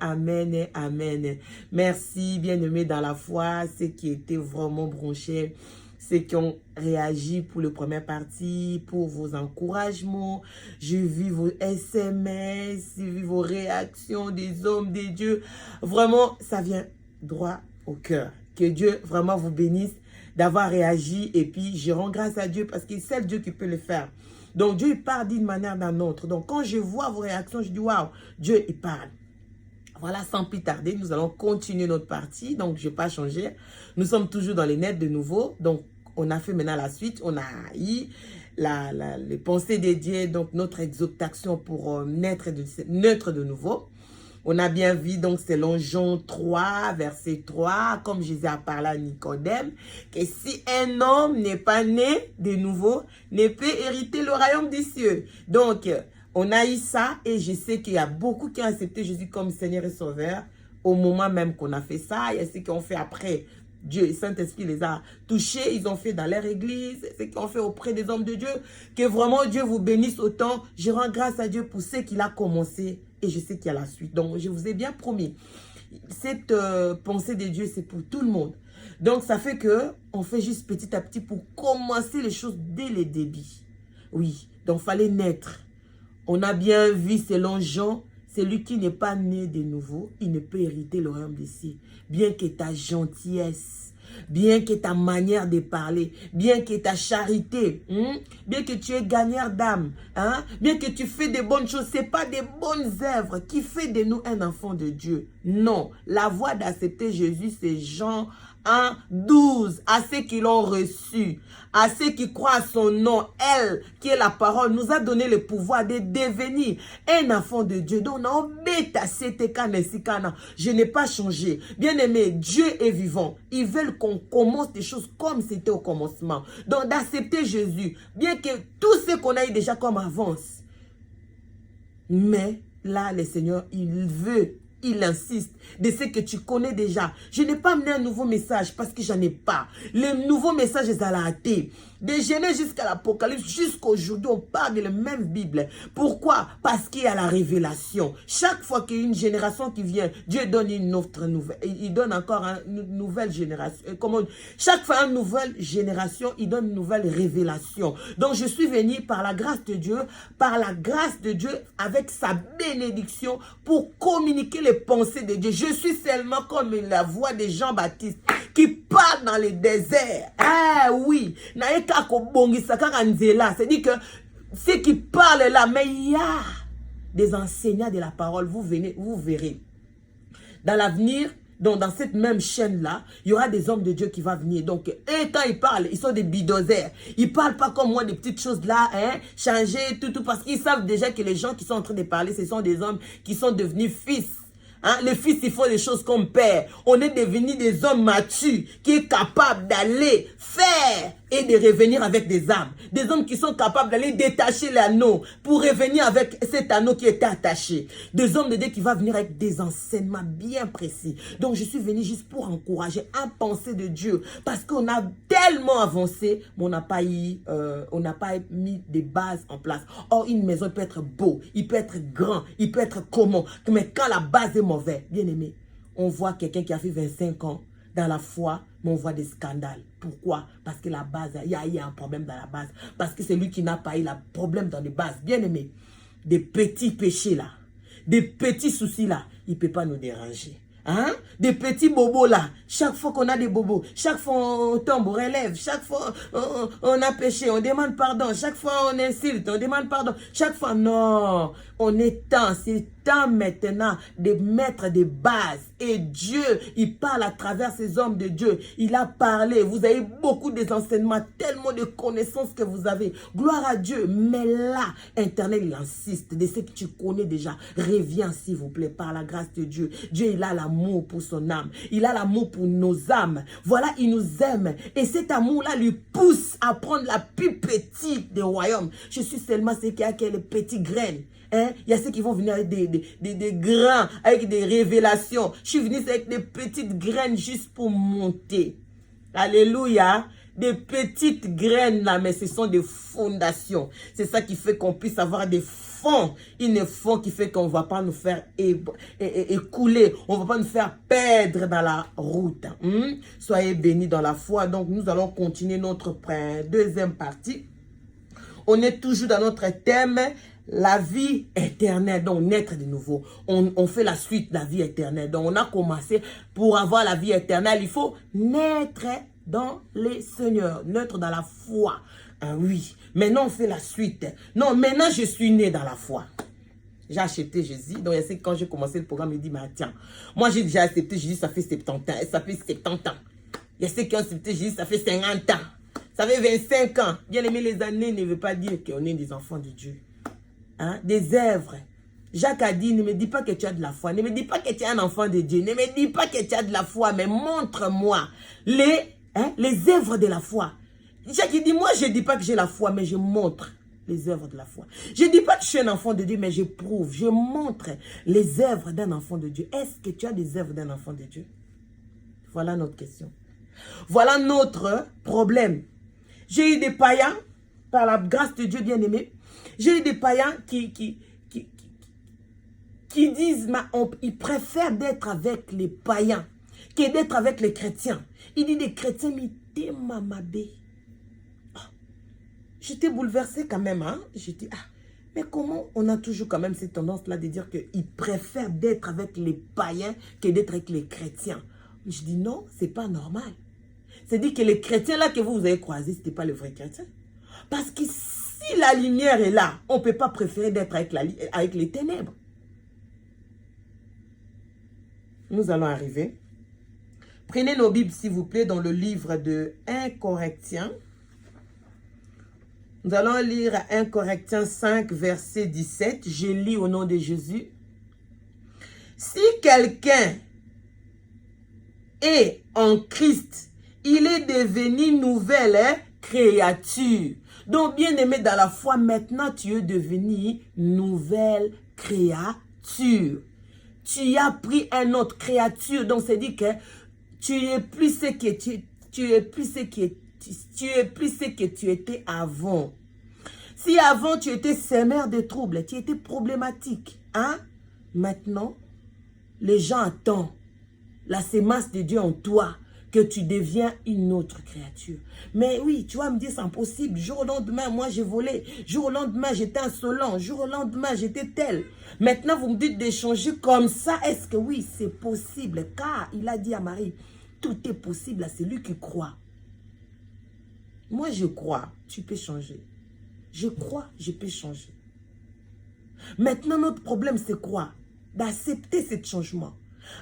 Amen et amen. Merci, bien-aimés dans la foi, ceux qui étaient vraiment branchés, ceux qui ont réagi pour le premier partie, pour vos encouragements. J'ai vu vos SMS, j'ai vu vos réactions des hommes, des dieux. Vraiment, ça vient droit au cœur. Que Dieu vraiment vous bénisse d'avoir réagi. Et puis, je rends grâce à Dieu parce que c'est Dieu qui peut le faire. Donc, Dieu, il parle d'une manière ou d'une autre. Donc, quand je vois vos réactions, je dis, waouh, Dieu, il parle. Voilà, sans plus tarder, nous allons continuer notre partie. Donc, je n'ai pas changé. Nous sommes toujours dans les nets de nouveau. Donc, on a fait maintenant la suite. On a eu les pensées dédiées, donc notre exhortation pour naître de nouveau. On a bien vu, donc, selon Jean 3, verset 3, comme Jésus a parlé à Nicodème, que si un homme n'est pas né de nouveau, ne peut hériter le royaume des cieux. Donc, on a eu ça et je sais qu'il y a beaucoup qui ont accepté Jésus comme Seigneur et Sauveur au moment même qu'on a fait ça. Il y a ceux qui ont fait après. Dieu et Saint-Esprit les a touchés, ils ont fait dans leur église, ceux qui ont fait auprès des hommes de Dieu. Que vraiment Dieu vous bénisse autant. Je rends grâce à Dieu pour ce qu'il a commencé et je sais qu'il y a la suite. Donc, je vous ai bien promis, cette pensée de Dieu, c'est pour tout le monde. Donc, ça fait que on fait juste petit à petit pour commencer les choses dès le début. Oui, donc il fallait naître. On a bien vu selon Jean, celui qui n'est pas né de nouveau, il ne peut hériter le royaume des cieux. Bien que ta gentillesse, bien que ta manière de parler, bien que ta charité, bien que tu es gagneur d'âme, bien que tu fais de bonnes choses, ce n'est pas des bonnes œuvres qui fait de nous un enfant de Dieu. Non, la voie d'accepter Jésus, c'est Jean 1, 12, à ceux qui l'ont reçu, à ceux qui croient à son nom, elle, qui est la parole, nous a donné le pouvoir de devenir un enfant de Dieu. Donc, je n'ai pas changé. Bien aimé, Dieu est vivant. Ils veulent qu'on commence des choses comme c'était au commencement. Donc, d'accepter Jésus, bien que tout ce qu'on a eu déjà comme avance. Mais là, le Seigneur, il veut. Il insiste de ce que tu connais déjà. Je n'ai pas amené un nouveau message parce que j'en ai pas. Le nouveau message est à la thé. De Genèse jusqu'à l'Apocalypse, jusqu'à aujourd'hui, on parle de la même Bible. Pourquoi? Parce qu'il y a la révélation. Chaque fois qu'il y a une génération qui vient, Dieu donne une autre nouvelle. Il donne encore une nouvelle génération. Chaque fois une nouvelle génération, il donne une nouvelle révélation. Donc je suis venu par la grâce de Dieu, avec sa bénédiction pour communiquer les pensées de Dieu. Je suis seulement comme la voix de Jean-Baptiste qui parle dans le désert. Ah oui, c'est-à-dire que ceux qui parlent là, mais il y a des enseignants de la parole, vous verrez. Dans l'avenir, donc dans cette même chaîne-là, il y aura des hommes de Dieu qui vont venir. Donc, et quand ils parlent, ils sont des bidozers. Ils ne parlent pas comme moi, des petites choses là, changer, tout, parce qu'ils savent déjà que les gens qui sont en train de parler, ce sont des hommes qui sont devenus fils. Les fils, ils font des choses comme père. On est devenus des hommes matures qui sont capables d'aller faire et de revenir avec des âmes. Des hommes qui sont capables d'aller détacher l'anneau pour revenir avec cet anneau qui était attaché. Des hommes de Dieu qui vont venir avec des enseignements bien précis. Donc, je suis venu juste pour encourager un pensée de Dieu. Parce qu'on a tellement avancé, mais on n'a pas mis des bases en place. Or, une maison peut être beau, il peut être grand, il peut être comment. Mais quand la base est mauvaise, bien aimé, on voit quelqu'un qui a fait 25 ans dans la foi, mais on voit des scandales. Pourquoi? Parce que la base, il y a un problème dans la base. Parce que c'est lui qui n'a pas eu le problème dans les bases. Bien aimé, des petits péchés là, des petits soucis là, il ne peut pas nous déranger. Des petits bobos là, chaque fois qu'on a des bobos, chaque fois on tombe, on relève, chaque fois on a péché, on demande pardon, chaque fois on insulte, on demande pardon, chaque fois non, on est temps, c'est temps maintenant de mettre des bases. Et Dieu, il parle à travers ces hommes de Dieu, il a parlé, vous avez beaucoup d'enseignements, tellement de connaissances que vous avez, gloire à Dieu. Mais là, Internet il insiste, de ce que tu connais déjà, reviens s'il vous plaît, par la grâce de Dieu. Dieu il a l'amour pour son âme, il a l'amour pour nos âmes, voilà, il nous aime, et cet amour-là lui pousse à prendre la plus petite des royaumes. Je suis seulement ce qui a les petites graines. Il y a ceux qui vont venir avec des grains, avec des révélations. Je suis venu avec des petites graines juste pour monter. Alléluia. des petites graines là, mais ce sont des fondations. C'est ça qui fait qu'on puisse avoir des fonds. Une fond qui fait qu'on ne va pas nous faire écouler. On ne va pas nous faire perdre dans la route. Soyez bénis dans la foi. Donc, nous allons continuer notre deuxième partie. On est toujours dans notre thème, la vie éternelle, donc naître de nouveau. On fait la suite, la vie éternelle. Donc, on a commencé pour avoir la vie éternelle. Il faut naître dans les Seigneurs, naître dans la foi. Ah oui, maintenant on fait la suite. Non, maintenant je suis né dans la foi. J'ai accepté Jésus. Donc, il y a quand j'ai commencé le programme, il dit, mais tiens, moi j'ai déjà accepté Jésus, ça fait 70 ans. Ça fait 70 ans. Il y a ceux qui ont accepté Jésus, ça fait 50 ans. Ça fait 25 ans. Bien aimé, les années ne veut pas dire qu'on est des enfants de Dieu. Hein? Des œuvres. Jacques a dit, ne me dis pas que tu as de la foi. Ne me dis pas que tu es un enfant de Dieu. Ne me dis pas que tu as de la foi, mais montre-moi les œuvres de la foi. Jacques dit, moi je ne dis pas que j'ai la foi, mais je montre les œuvres de la foi. Je ne dis pas que je suis un enfant de Dieu, mais je prouve, je montre les œuvres d'un enfant de Dieu. Est-ce que tu as des œuvres d'un enfant de Dieu? Voilà notre question. Voilà notre problème. J'ai eu des païens, par la grâce de Dieu bien-aimé, j'ai eu des païens qui disent, ils préfèrent d'être avec les païens que d'être avec les chrétiens. Il dit des chrétiens, mais t'es mamabé. J'étais bouleversée quand même. Hein? J'ai dit, mais comment on a toujours quand même cette tendance-là de dire qu'ils préfèrent d'être avec les païens que d'être avec les chrétiens. Je dis non, c'est pas normal. C'est-à-dire que les chrétiens là que vous avez croisés, ce n'était pas le vrai chrétien. Parce que si la lumière est là, on ne peut pas préférer d'être avec les ténèbres. Nous allons arriver. Prenez nos Bibles, s'il vous plaît, dans le livre de 1 Corinthiens. Nous allons lire 1 Corinthiens 5, verset 17. Je lis au nom de Jésus. Si quelqu'un est en Christ, il est devenu nouvelle créature. Donc, bien aimé dans la foi, maintenant tu es devenu nouvelle créature. Tu as pris une autre créature. Donc, c'est dit que tu es plus ce que tu es plus ce que tu étais avant. Si avant tu étais semeur de troubles, tu étais problématique, hein? Maintenant, les gens attendent la sémence de Dieu en toi, que tu deviens une autre créature. Mais oui, tu vas me dire, c'est impossible. Jour au lendemain, moi j'ai volé. Jour au lendemain, j'étais insolent. Jour au lendemain, j'étais tel. Maintenant, vous me dites d'échanger comme ça. Est-ce que oui, c'est possible? Car il a dit à Marie, tout est possible à celui qui croit. Moi, je crois, tu peux changer. Je crois, je peux changer. Maintenant, notre problème, c'est quoi? D'accepter ce changement.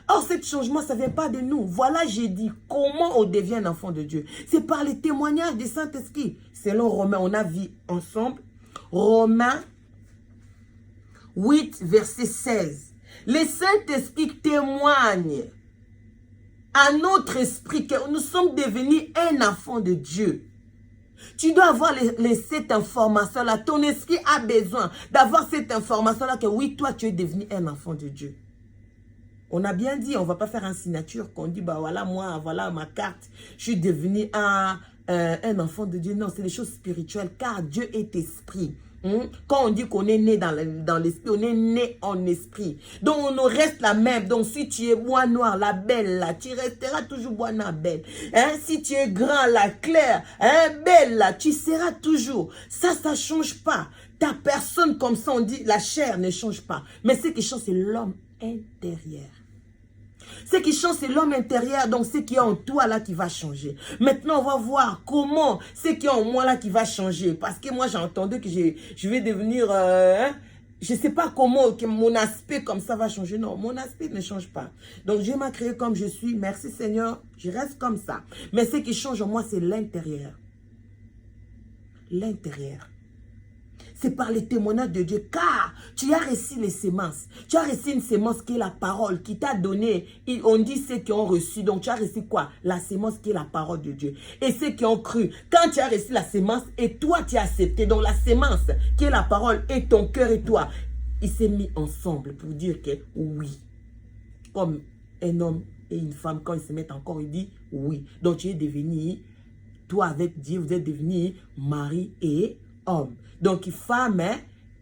Or, ce changement, ça ne vient pas de nous. Voilà, j'ai dit, comment on devient un enfant de Dieu? C'est par les témoignages du Saint-Esprit. Selon Romains, on a vu ensemble. Romains 8, verset 16. Le Saint-Esprit témoigne à notre esprit que nous sommes devenus un enfant de Dieu. Tu dois avoir cette information-là. Ton esprit a besoin d'avoir cette information-là que oui, toi, tu es devenu un enfant de Dieu. On a bien dit, on ne va pas faire une signature qu'on dit, bah voilà, moi, voilà ma carte, je suis devenu un enfant de Dieu. Non, c'est des choses spirituelles, car Dieu est esprit. Quand on dit qu'on est né dans l'esprit, on est né en esprit. Donc, on ne reste la même. Donc, si tu es bois noir, la belle, là, tu resteras toujours bois noir, belle. Hein? Si tu es grand, la claire, hein, belle, là, tu seras toujours. Ça ne change pas. Ta personne, comme ça, on dit, la chair ne change pas. Mais ce qui change, c'est l'homme intérieur. Ce qui change, c'est l'homme intérieur, donc ce qui est en toi là qui va changer. Maintenant, on va voir comment ce qui est en moi là qui va changer. Parce que moi, j'ai entendu que je vais devenir... je ne sais pas comment que mon aspect comme ça va changer. Non, mon aspect ne change pas. Donc, Dieu m'a créé comme je suis. Merci Seigneur, je reste comme ça. Mais ce qui change en moi, c'est l'intérieur. L'intérieur. C'est par les témoignages de Dieu, car tu as reçu les semences. Tu as reçu une semence qui est la parole, qui t'a donné. On dit ceux qui ont reçu. Donc tu as reçu quoi? La semence qui est la parole de Dieu. Et ceux qui ont cru. Quand tu as reçu la semence et toi tu as accepté. Donc la semence qui est la parole et ton cœur et toi. Il s'est mis ensemble pour dire que oui. Comme un homme et une femme, quand ils se mettent encore, il dit oui. Donc tu es devenu toi avec Dieu, vous êtes devenus mari et homme. Donc, femme,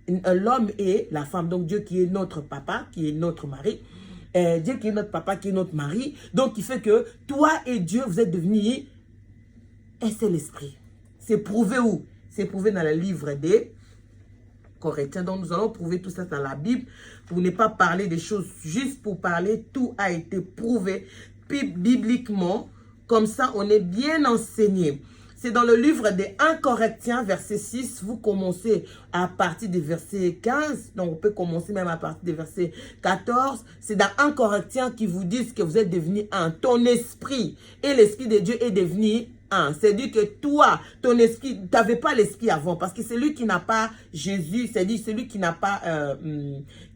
l'homme et la femme. Donc, Dieu qui est notre papa, qui est notre mari. Dieu qui est notre papa, qui est notre mari. Donc, il fait que toi et Dieu, vous êtes devenus un seul esprit. C'est prouvé où? C'est prouvé dans le livre des Corinthiens. Donc, nous allons prouver tout ça dans la Bible pour ne pas parler des choses juste pour parler. Tout a été prouvé bibliquement. Comme ça, on est bien enseigné. C'est dans le livre des 1 Corinthiens, verset 6. Vous commencez à partir du verset 15. Donc, on peut commencer même à partir du verset 14. C'est dans 1 Corinthiens qui vous dit que vous êtes devenu un. Ton esprit et l'esprit de Dieu est devenu un. C'est-à-dire que toi, ton esprit, tu n'avais pas l'esprit avant. Parce que celui qui n'a pas Jésus, c'est-à-dire celui qui n'a pas...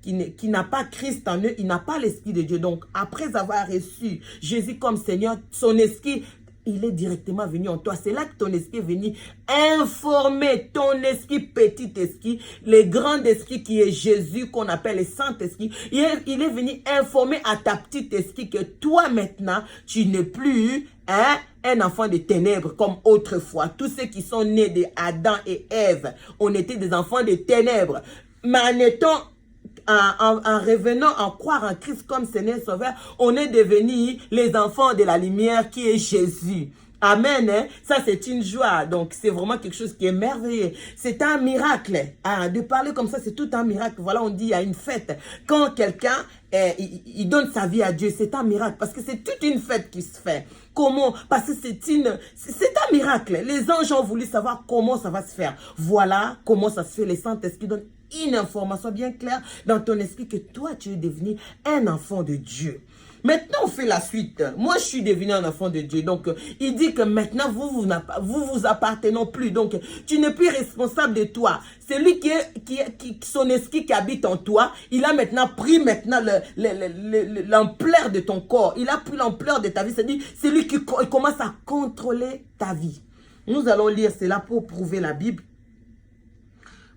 qui n'a pas Christ en eux, il n'a pas l'esprit de Dieu. Donc, après avoir reçu Jésus comme Seigneur, son esprit, il est directement venu en toi. C'est là que ton esprit est venu informer ton esprit, petit esprit, le grand esprit qui est Jésus, qu'on appelle le Saint-Esprit. Il est venu informer à ta petite esprit que toi maintenant, tu n'es plus un enfant de ténèbres comme autrefois. Tous ceux qui sont nés d'Adam et Ève, on était des enfants de ténèbres. Mais en étant... En revenant en croire en Christ comme Seigneur Sauveur, on est devenus les enfants de la lumière qui est Jésus. Amen. Hein? Ça, c'est une joie. Donc, c'est vraiment quelque chose qui est merveilleux. C'est un miracle. De parler comme ça, c'est tout un miracle. Voilà, on dit, il y a une fête. Quand quelqu'un, il donne sa vie à Dieu, c'est un miracle. Parce que c'est toute une fête qui se fait. Comment? Parce que c'est un miracle. Les anges ont voulu savoir comment ça va se faire. Voilà comment ça se fait. Le Saint-Esprit donne une information bien claire dans ton esprit que toi, tu es devenu un enfant de Dieu. Maintenant, on fait la suite. Moi, je suis devenu un enfant de Dieu. Donc, il dit que maintenant, vous appartenez plus. Donc, tu n'es plus responsable de toi. C'est lui son esprit qui habite en toi. Il a maintenant pris l'ampleur de ton corps. Il a pris l'ampleur de ta vie. C'est-à-dire, c'est lui qui commence à contrôler ta vie. Nous allons lire cela pour prouver la Bible.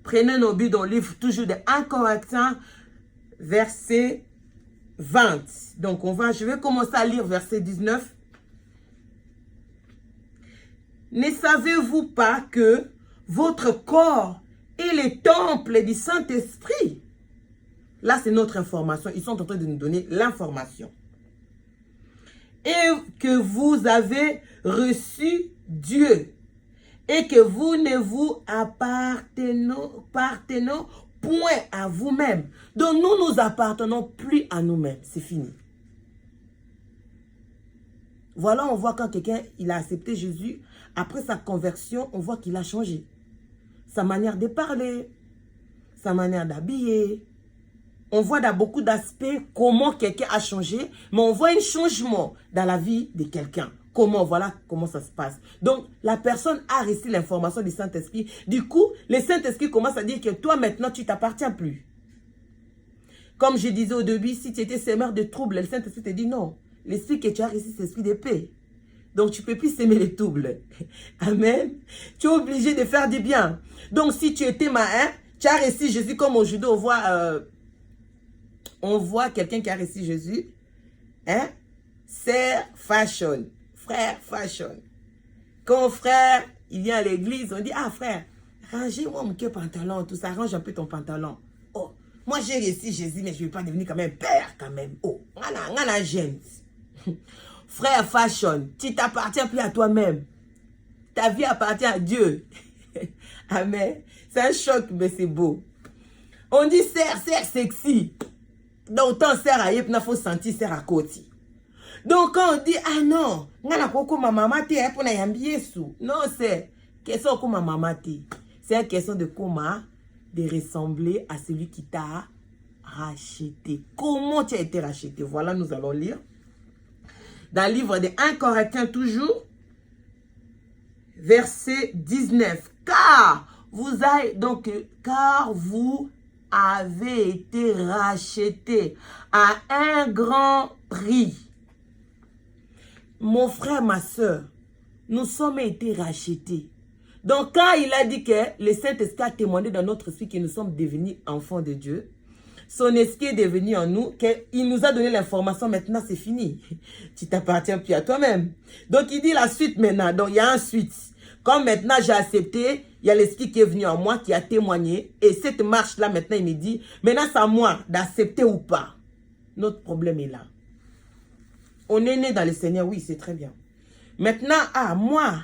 Prenez nos Bibles dans le livre toujours de 1 Corinthiens, verset 20. Donc, je vais commencer à lire verset 19. Ne savez-vous pas que votre corps est le temple du Saint-Esprit? Là, c'est notre information. Ils sont en train de nous donner l'information. Et que vous avez reçu Dieu. Et que vous ne vous appartenez point à vous-même. Donc nous nous appartenons plus à nous-mêmes. C'est fini. Voilà, on voit quand quelqu'un il a accepté Jésus, après sa conversion, on voit qu'il a changé. Sa manière de parler, sa manière d'habiller. On voit dans beaucoup d'aspects comment quelqu'un a changé, mais on voit un changement dans la vie de quelqu'un. Voilà comment ça se passe. Donc, la personne a reçu l'information du Saint-Esprit. Du coup, le Saint-Esprit commence à dire que toi, maintenant, tu t'appartiens plus. Comme je disais au début, si tu étais sémeur de troubles, le Saint-Esprit te dit non. L'esprit que tu as reçu, c'est l'esprit de paix. Donc, tu ne peux plus s'aimer les troubles. Amen. Tu es obligé de faire du bien. Donc, si tu étais tu as reçu Jésus comme aujourd'hui, on voit quelqu'un qui a reçu Jésus. Sœur fashion. Frère fashion. Quand frère, il vient à l'église, on dit, ah frère, rangez-moi mon pantalon, tout ça, range un peu ton pantalon. Oh, moi j'ai reçu Jésus, mais je ne vais pas devenir quand même père quand même. Oh, on a jeune. Frère fashion, tu t'appartiens plus à toi-même. Ta vie appartient à Dieu. Amen. C'est un choc, mais c'est beau. On dit serre sexy. Donc, tant serre à yep, il faut sentir serre à côté. Donc, quand on dit, ah non, non, c'est question comme maman. C'est une question de comment de ressembler à celui qui t'a racheté. Comment tu as été racheté? Voilà, nous allons lire. Dans le livre de 1 Corinthiens toujours, verset 19. Car vous avez été racheté à un grand prix. Mon frère, ma soeur, nous sommes été rachetés. Donc, quand il a dit que le Saint-Esprit a témoigné dans notre esprit que nous sommes devenus enfants de Dieu, Son esprit est devenu en nous, qu'il nous a donné l'information, maintenant c'est fini. Tu t'appartiens plus à toi-même. Donc il dit la suite maintenant, donc il y a un suite. Comme maintenant j'ai accepté, il y a l'esprit qui est venu en moi, qui a témoigné. Et cette marche-là, maintenant, il me dit, maintenant c'est à moi d'accepter ou pas. Notre problème est là. On est né dans le Seigneur, oui, c'est très bien. Maintenant, à moi,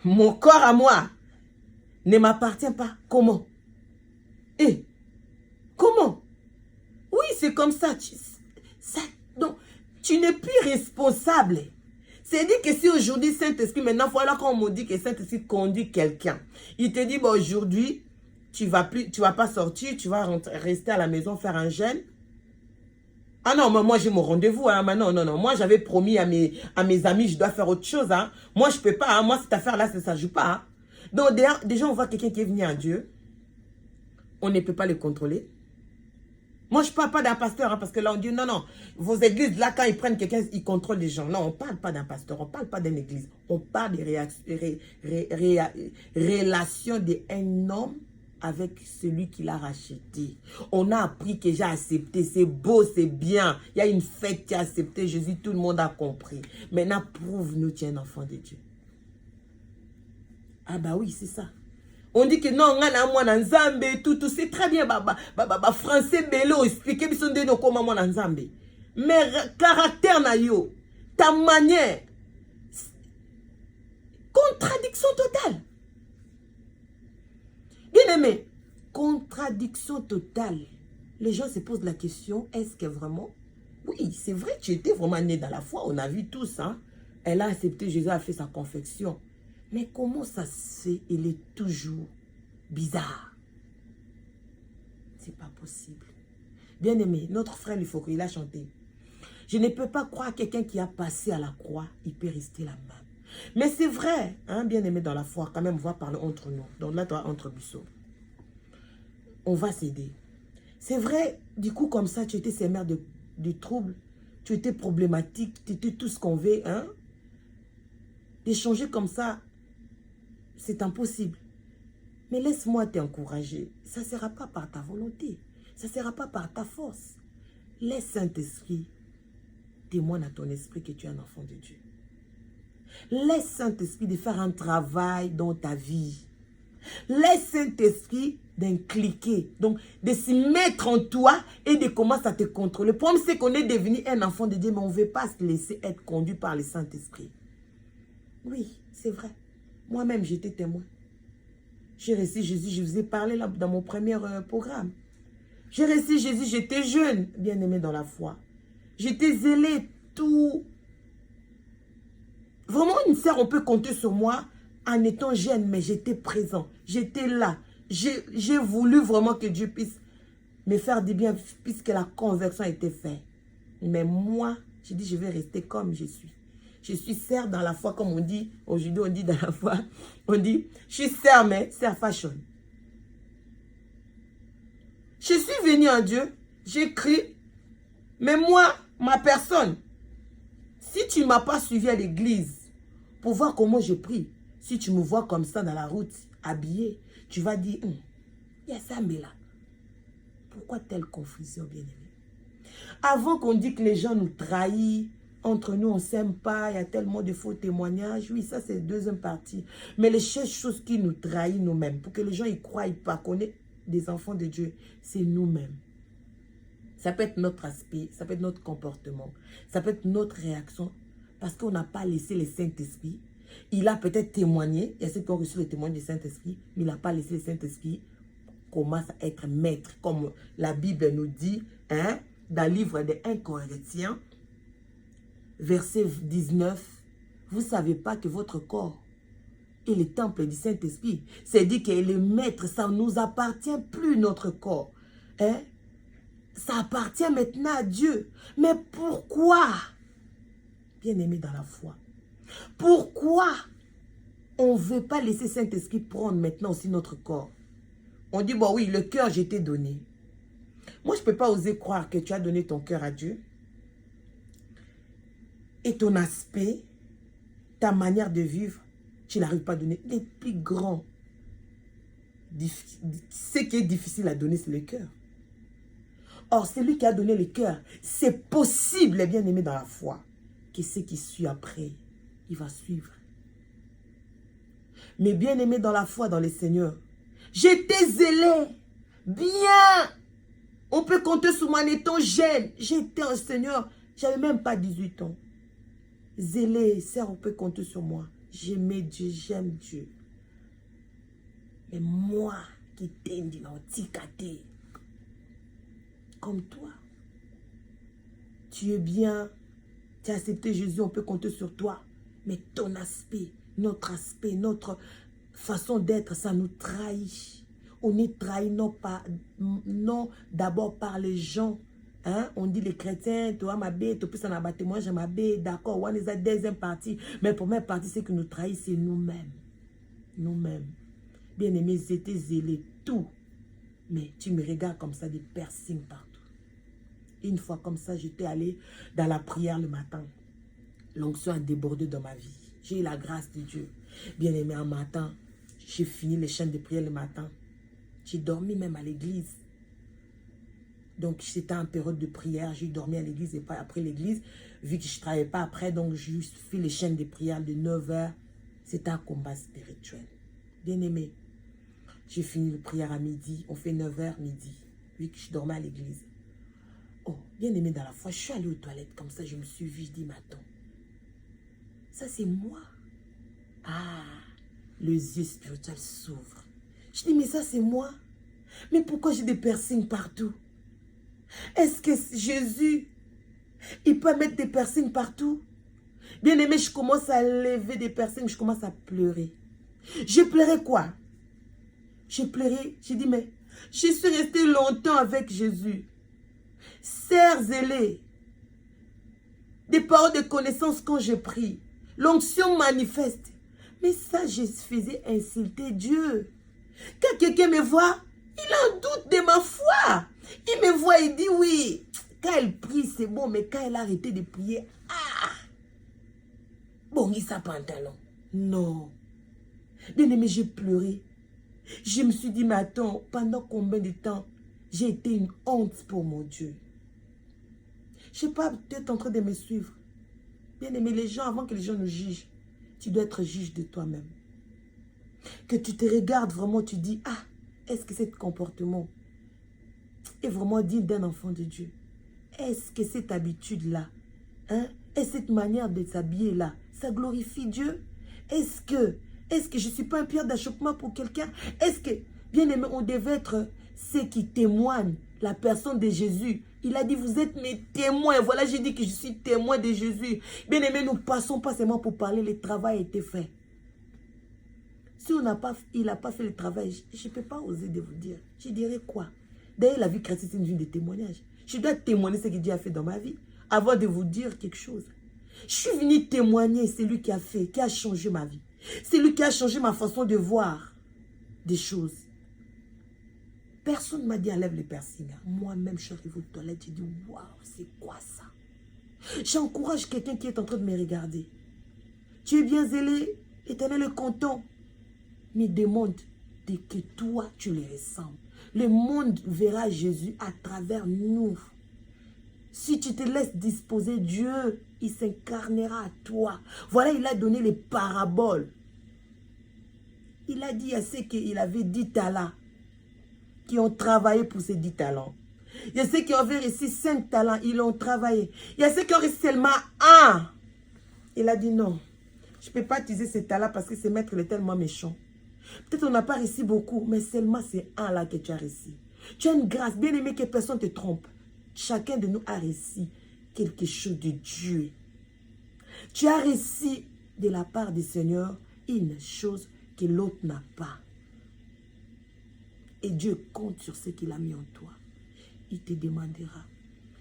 mon corps à moi ne m'appartient pas. Comment? Et comment? Oui, c'est comme ça. Donc, tu n'es plus responsable. C'est dit que si aujourd'hui, Saint-Esprit, maintenant, voilà quand on me dit que Saint-Esprit conduit quelqu'un. Il te dit, bon, aujourd'hui, tu vas pas sortir, tu vas rester à la maison, faire un jeûne. Ah non, moi j'ai mon rendez-vous. Hein. Non. Moi, j'avais promis à mes amis, je dois faire autre chose. Hein. Moi, je ne peux pas. Hein. Moi, cette affaire-là, ça ne joue pas. Hein. Donc, déjà, on voit quelqu'un qui est venu à Dieu. On ne peut pas le contrôler. Moi, je ne parle pas d'un pasteur, hein, parce que là, on dit, non, vos églises, là, quand ils prennent quelqu'un, ils contrôlent les gens. Non, on ne parle pas d'un pasteur, on ne parle pas d'une église. On parle des relations d'un homme avec celui qui l'a racheté. On a appris que j'ai accepté, c'est beau, c'est bien. Il y a une fête qui a accepté Jésus, tout le monde a compris. Maintenant, prouve-nous que tu es un enfant de Dieu. Ah bah oui, c'est ça. On dit que non, moi na nzambe, tout, c'est très bien, français, bello, expliquer, comment moi na nzambe. Mais caractère na yo, ta manière, contradiction totale. Bien aimé, contradiction totale. Les gens se posent la question, est-ce que vraiment, oui, c'est vrai, tu étais vraiment né dans la foi, on a vu tous, hein. Elle a accepté, Jésus a fait sa confession. Mais comment ça se fait? Il est toujours bizarre. C'est pas possible. Bien aimé, notre frère, il faut qu'il a chanté. Je ne peux pas croire quelqu'un qui a passé à la croix, il peut rester la même. Mais c'est vrai, hein, bien aimé dans la foi, quand même, on va parler entre nous. Donc là, toi, entre Bissot. On va s'aider. C'est vrai, du coup, comme ça, tu étais sémère de troubles, tu étais problématique, tu étais tout ce qu'on veut, hein. D'échanger comme ça, c'est impossible. Mais laisse-moi t'encourager. Ça ne sera pas par ta volonté. Ça ne sera pas par ta force. Laisse Saint-Esprit témoigne à ton esprit que tu es un enfant de Dieu. Laisse Saint-Esprit de faire un travail dans ta vie. Laisse Saint-Esprit d'impliquer, donc de s'y mettre en toi et de commencer à te contrôler. Le problème, c'est qu'on est devenu un enfant de Dieu, mais on ne veut pas se laisser être conduit par le Saint-Esprit. Oui, c'est vrai. Moi-même, j'étais témoin. J'ai reçu Jésus, je vous ai parlé là dans mon premier programme. J'ai reçu Jésus, j'étais jeune, bien aimé dans la foi. J'étais zélé, tout. Vraiment, une sœur, on peut compter sur moi en étant jeune, mais j'étais présent. J'étais là. J'ai voulu vraiment que Dieu puisse me faire du bien, puisque la conversion a été faite. Mais moi, j'ai dit, je vais rester comme je suis. Je suis sœur dans la foi, comme on dit. Aujourd'hui, on dit dans la foi. On dit, je suis sœur, mais sœur fashion. Je suis venu en Dieu, j'écris. Mais moi, ma personne, si tu ne m'as pas suivi à l'église pour voir comment je prie, si tu me vois comme ça dans la route, habillé, tu vas dire, il y a ça, mais là. Pourquoi telle confusion, bien-aimé? Avant qu'on dise que les gens nous trahissent, entre nous, on ne s'aime pas, il y a tellement de faux témoignages. Oui, ça, c'est la deuxième partie. Mais les choses qui nous trahissent nous-mêmes, pour que les gens y croient pas qu'on est des enfants de Dieu, c'est nous-mêmes. Ça peut être notre aspect, ça peut être notre comportement, ça peut être notre réaction, parce qu'on n'a pas laissé le Saint-Esprit. Il a peut-être témoigné, il y a ceux qui ont reçu le témoignage du Saint-Esprit, mais il n'a pas laissé le Saint-Esprit commence à être maître, comme la Bible nous dit, hein, dans le livre de 1 Corinthiens, verset 19, vous ne savez pas que votre corps est le temple du Saint-Esprit. C'est dit que le maître, ça ne nous appartient plus, notre corps. Hein? Ça appartient maintenant à Dieu. Mais pourquoi, bien-aimé dans la foi, pourquoi on ne veut pas laisser Saint-Esprit prendre maintenant aussi notre corps? On dit, bon oui, le cœur, j'ai été donné. Moi, je ne peux pas oser croire que tu as donné ton cœur à Dieu. Et ton aspect, ta manière de vivre, tu n'arrives pas à donner. Les plus grands, ce qui est difficile à donner, c'est le cœur. Or, c'est lui qui a donné le cœur. C'est possible, les bien-aimés dans la foi, que ce qui suit après, il va suivre. Mais bien-aimés dans la foi, dans le Seigneur, j'étais zélé, bien. On peut compter sur moi en étant jeune. J'étais un Seigneur, j'avais même pas 18 ans. Zélé, sœur, on peut compter sur moi. J'aimais Dieu, j'aime Dieu. Mais moi, qui t'ai dit l'anticaté, comme toi, tu es bien, tu as accepté Jésus, on peut compter sur toi. Mais ton aspect, notre façon d'être, ça nous trahit. On est trahi non d'abord par les gens. Hein? On dit les chrétiens, toi ma bête, tu peux s'en abattre, moi j'ai ma bête, d'accord, on est la deuxième partie. Mais première partie, c'est que nous trahissons, c'est nous-mêmes. Nous-mêmes. Bien aimé, j'étais zélé, tout. Mais tu me regardes comme ça, des piercings partout. Une fois comme ça, j'étais allée dans la prière le matin. L'onction a débordé dans ma vie. J'ai eu la grâce de Dieu. Bien aimé, un matin, j'ai fini les chaînes de prière le matin. J'ai dormi même à l'église. Donc, c'était en période de prière. J'ai dormi à l'église et pas après l'église. Vu que je ne travaillais pas après, donc j'ai fait les chaînes de prière de 9 h. C'était un combat spirituel. Bien aimé, j'ai fini la prière à midi. On fait 9 h midi. Vu que je dormais à l'église. Oh, bien aimé dans la foi, je suis allée aux toilettes comme ça. Je me suis vue, je dis, mais attends, ça c'est moi. Ah, les yeux spirituels s'ouvrent. Je dis, mais ça c'est moi. Mais pourquoi j'ai des piercings partout? Est-ce que Jésus, il peut mettre des piercings partout? Bien aimé, je commence à lever des piercings, je commence à pleurer. Je pleurais quoi? Je pleurais, j'ai dit, mais je suis restée longtemps avec Jésus. Serre zélé. Des paroles de connaissance quand je prie. L'onction manifeste. Mais ça, je faisais insulter Dieu. Quand quelqu'un me voit, il en doute de ma foi. Il me voit et dit oui. Quand elle prie, c'est bon, mais quand elle a arrêté de prier, ah! Bon, il sa pantalon. Non. Bien aimé, j'ai pleuré. Je me suis dit, mais attends, pendant combien de temps j'ai été une honte pour mon Dieu? Je ne sais pas, tu es en train de me suivre. Bien aimé, les gens, avant que les gens nous jugent, tu dois être juge de toi-même. Que tu te regardes vraiment, tu dis, ah, est-ce que ce comportement est vraiment digne d'un enfant de Dieu? Est-ce que cette habitude-là, hein, et cette manière de s'habiller là, ça glorifie Dieu? Est-ce que je ne suis pas un pierre d'achoppement pour quelqu'un? Est-ce que, bien aimé, on devait être ceux qui témoignent la personne de Jésus? Il a dit, vous êtes mes témoins. Voilà, j'ai dit que je suis témoin de Jésus. Bien aimé, nous passons pas seulement pour parler, le travail a été fait. Si il n'a pas fait le travail, je ne peux pas oser de vous dire. Je dirais quoi? D'ailleurs, la vie chrétienne, c'est une vie de témoignage. Je dois témoigner ce que Dieu a fait dans ma vie avant de vous dire quelque chose. Je suis venu témoigner, c'est lui qui a fait, qui a changé ma vie. C'est lui qui a changé ma façon de voir des choses. Personne ne m'a dit enlève les piercings. Moi-même, je suis arrivée aux toilettes, j'ai dit waouh, c'est quoi ça? J'encourage quelqu'un qui est en train de me regarder. Tu es bien zélé, l'Éternel est content. Mais demande que toi, tu les ressembles. Le monde verra Jésus à travers nous. Si tu te laisses disposer, Dieu, il s'incarnera à toi. Voilà, il a donné les paraboles. Il a dit à ceux qu'il avait 10 talents, qui ont travaillé pour ces 10 talents. Il y a ceux qui ont reçu 5 talents, ils l'ont travaillé. Il y a ceux qui ont reçu seulement 1. Il a dit non, je ne peux pas utiliser ces talents parce que ce maître est tellement méchant. Peut-être on n'a pas reçu beaucoup, mais seulement c'est 1 là que tu as reçu. Tu as une grâce, bien aimé, que personne ne te trompe. Chacun de nous a reçu quelque chose de Dieu. Tu as reçu de la part du Seigneur une chose que l'autre n'a pas. Et Dieu compte sur ce qu'il a mis en toi. Il te demandera.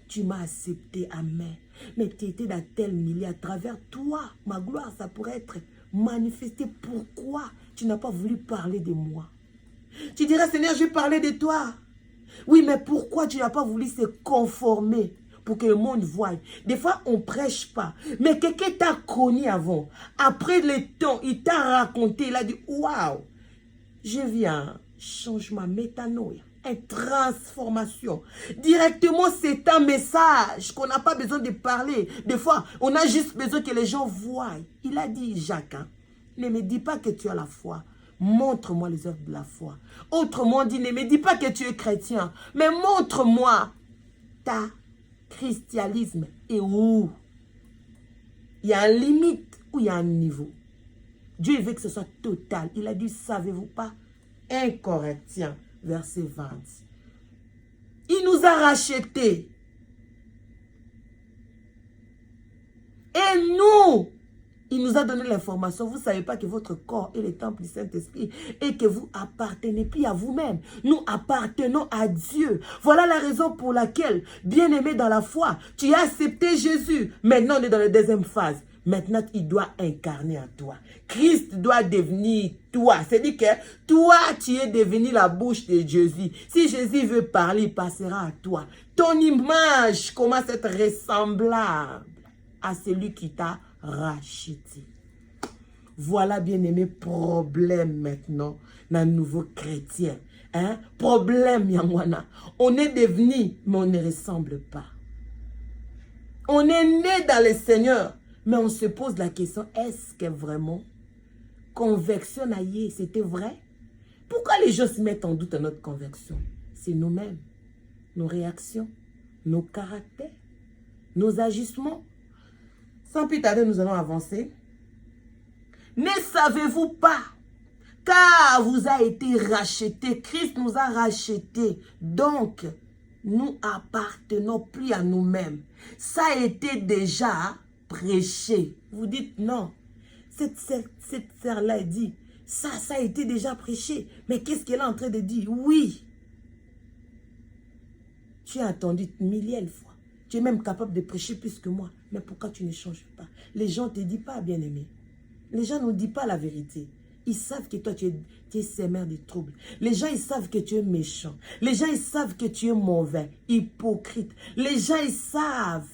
Tu m'as accepté, amen. Mais tu étais dans tel milieu à travers toi. Ma gloire, ça pourrait être manifestée. Pourquoi tu n'as pas voulu parler de moi? Tu diras, Seigneur, je vais parler de toi. Oui, mais pourquoi tu n'as pas voulu se conformer pour que le monde voie? Des fois, on ne prêche pas. Mais quelqu'un t'a connu avant. Après le temps, il t'a raconté. Il a dit, waouh, je viens, changement, métanoïa, une transformation. Directement, c'est un message qu'on n'a pas besoin de parler. Des fois, on a juste besoin que les gens voient. Il a dit, Jacques, hein, ne me dis pas que tu as la foi. Montre-moi les œuvres de la foi. Autrement dit, ne me dis pas que tu es chrétien, mais montre-moi ta christianisme est où? Il y a une limite ou il y a un niveau. Dieu veut que ce soit total. Il a dit, savez-vous pas? 1 Corinthiens, verset 20. Il nous a rachetés. Et nous, il nous a donné l'information. Vous ne savez pas que votre corps est le temple du Saint-Esprit et que vous appartenez plus à vous-même. Nous appartenons à Dieu. Voilà la raison pour laquelle, bien-aimé dans la foi, tu as accepté Jésus. Maintenant, on est dans la deuxième phase. Maintenant, il doit incarner en toi. Christ doit devenir toi. C'est-à-dire que toi, tu es devenu la bouche de Jésus. Si Jésus veut parler, il passera à toi. Ton image commence à être ressemblable à celui qui t'a racheté. Voilà, bien-aimé, problème maintenant dans le nouveau chrétien. Hein? Problème, Yangwana. On est devenu, mais on ne ressemble pas. On est né dans le Seigneur. Mais on se pose la question, est-ce que vraiment, conviction naïe, c'était vrai? Pourquoi les gens se mettent en doute à notre conviction? C'est nous-mêmes, nos réactions, nos caractères, nos agissements. Sans plus tarder, nous allons avancer. Ne savez-vous pas, car vous a été racheté, Christ nous a rachetés, donc nous appartenons plus à nous-mêmes. Ça a été déjà prêché. Vous dites non. Cette sœur-là dit, ça a été déjà prêché. Mais qu'est-ce qu'elle est en train de dire? Oui. Tu as entendu milliers de fois. Tu es même capable de prêcher plus que moi. Mais pourquoi tu ne changes pas? Les gens ne te disent pas, bien-aimé. Les gens ne disent pas la vérité. Ils savent que toi, tu es sémeur de troubles. Les gens, ils savent que tu es méchant. Les gens, ils savent que tu es mauvais, hypocrite. Les gens, ils savent.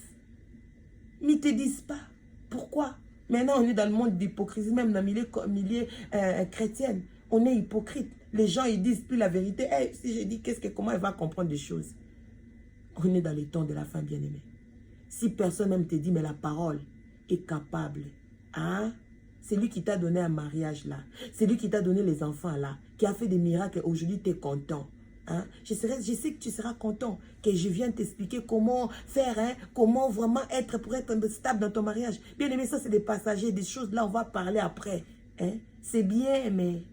Mais ils ne te disent pas. Pourquoi? Maintenant, on est dans le monde d'hypocrisie, même dans le milieu chrétien. On est hypocrite. Les gens, ils disent plus la vérité. Hey, si je dis comment elle va comprendre des choses? On est dans les temps de la fin, bien-aimé. Si personne même te dit, mais la parole est capable. Hein? C'est lui qui t'a donné un mariage là. C'est lui qui t'a donné les enfants là. Qui a fait des miracles. Aujourd'hui, tu es content. Hein? Je sais que tu seras content que je vienne t'expliquer comment faire, hein? Comment vraiment être pour être stable dans ton mariage. Bien aimé, ça c'est des passagers, des choses là, on va parler après. Hein? C'est bien, mais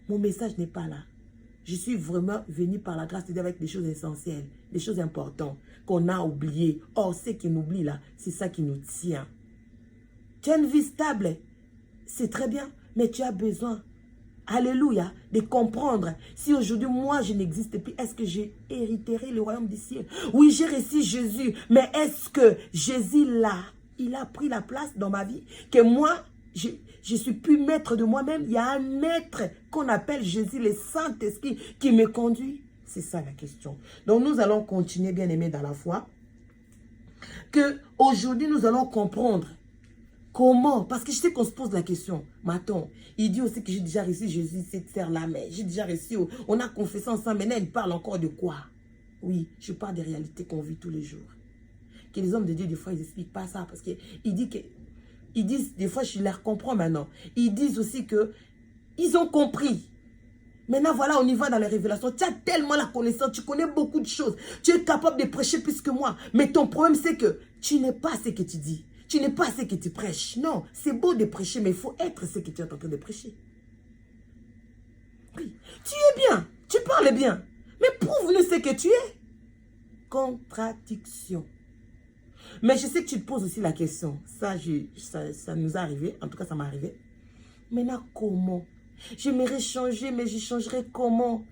mon message n'est pas là. Je suis vraiment venu par la grâce de Dieu avec des choses essentielles, des choses importantes qu'on a oubliées. Or, ce qui nous oublie là, c'est ça qui nous tient. Tu as une vie stable, c'est très bien, mais tu as besoin, alléluia, de comprendre. Si aujourd'hui, moi, je n'existe plus, est-ce que j'ai hérité le royaume des cieux? Oui, j'ai reçu Jésus, mais est-ce que Jésus, là, il a pris la place dans ma vie? Que moi, je suis plus maître de moi-même. Il y a un maître qu'on appelle Jésus, le Saint-Esprit, qui me conduit. C'est ça la question. Donc, nous allons continuer, bien aimé, dans la foi. Que aujourd'hui, nous allons comprendre comment? Parce que je sais qu'on se pose la question. Maton, il dit aussi que j'ai déjà reçu Jésus, cette sœur-là, mais j'ai déjà reçu. On a confessé ensemble. Maintenant, il parle encore de quoi? Oui, je parle des réalités qu'on vit tous les jours. Que les hommes de Dieu, des fois, ils n'expliquent pas ça. Parce qu'ils disent, des fois, je les comprends maintenant. Ils disent aussi que ils ont compris. Maintenant, voilà, on y va dans les révélations. Tu as tellement la connaissance, tu connais beaucoup de choses. Tu es capable de prêcher plus que moi. Mais ton problème, c'est que tu n'es pas ce que tu dis. Tu n'es pas ce que tu prêches. Non, c'est beau de prêcher, mais il faut être ce que tu es en train de prêcher. Oui, tu es bien, tu parles bien. Mais prouve-nous ce que tu es. Contradiction. Mais je sais que tu te poses aussi la question. Ça nous est arrivé. En tout cas, ça m'est arrivé. Maintenant, comment? J'aimerais changer, mais je changerai comment?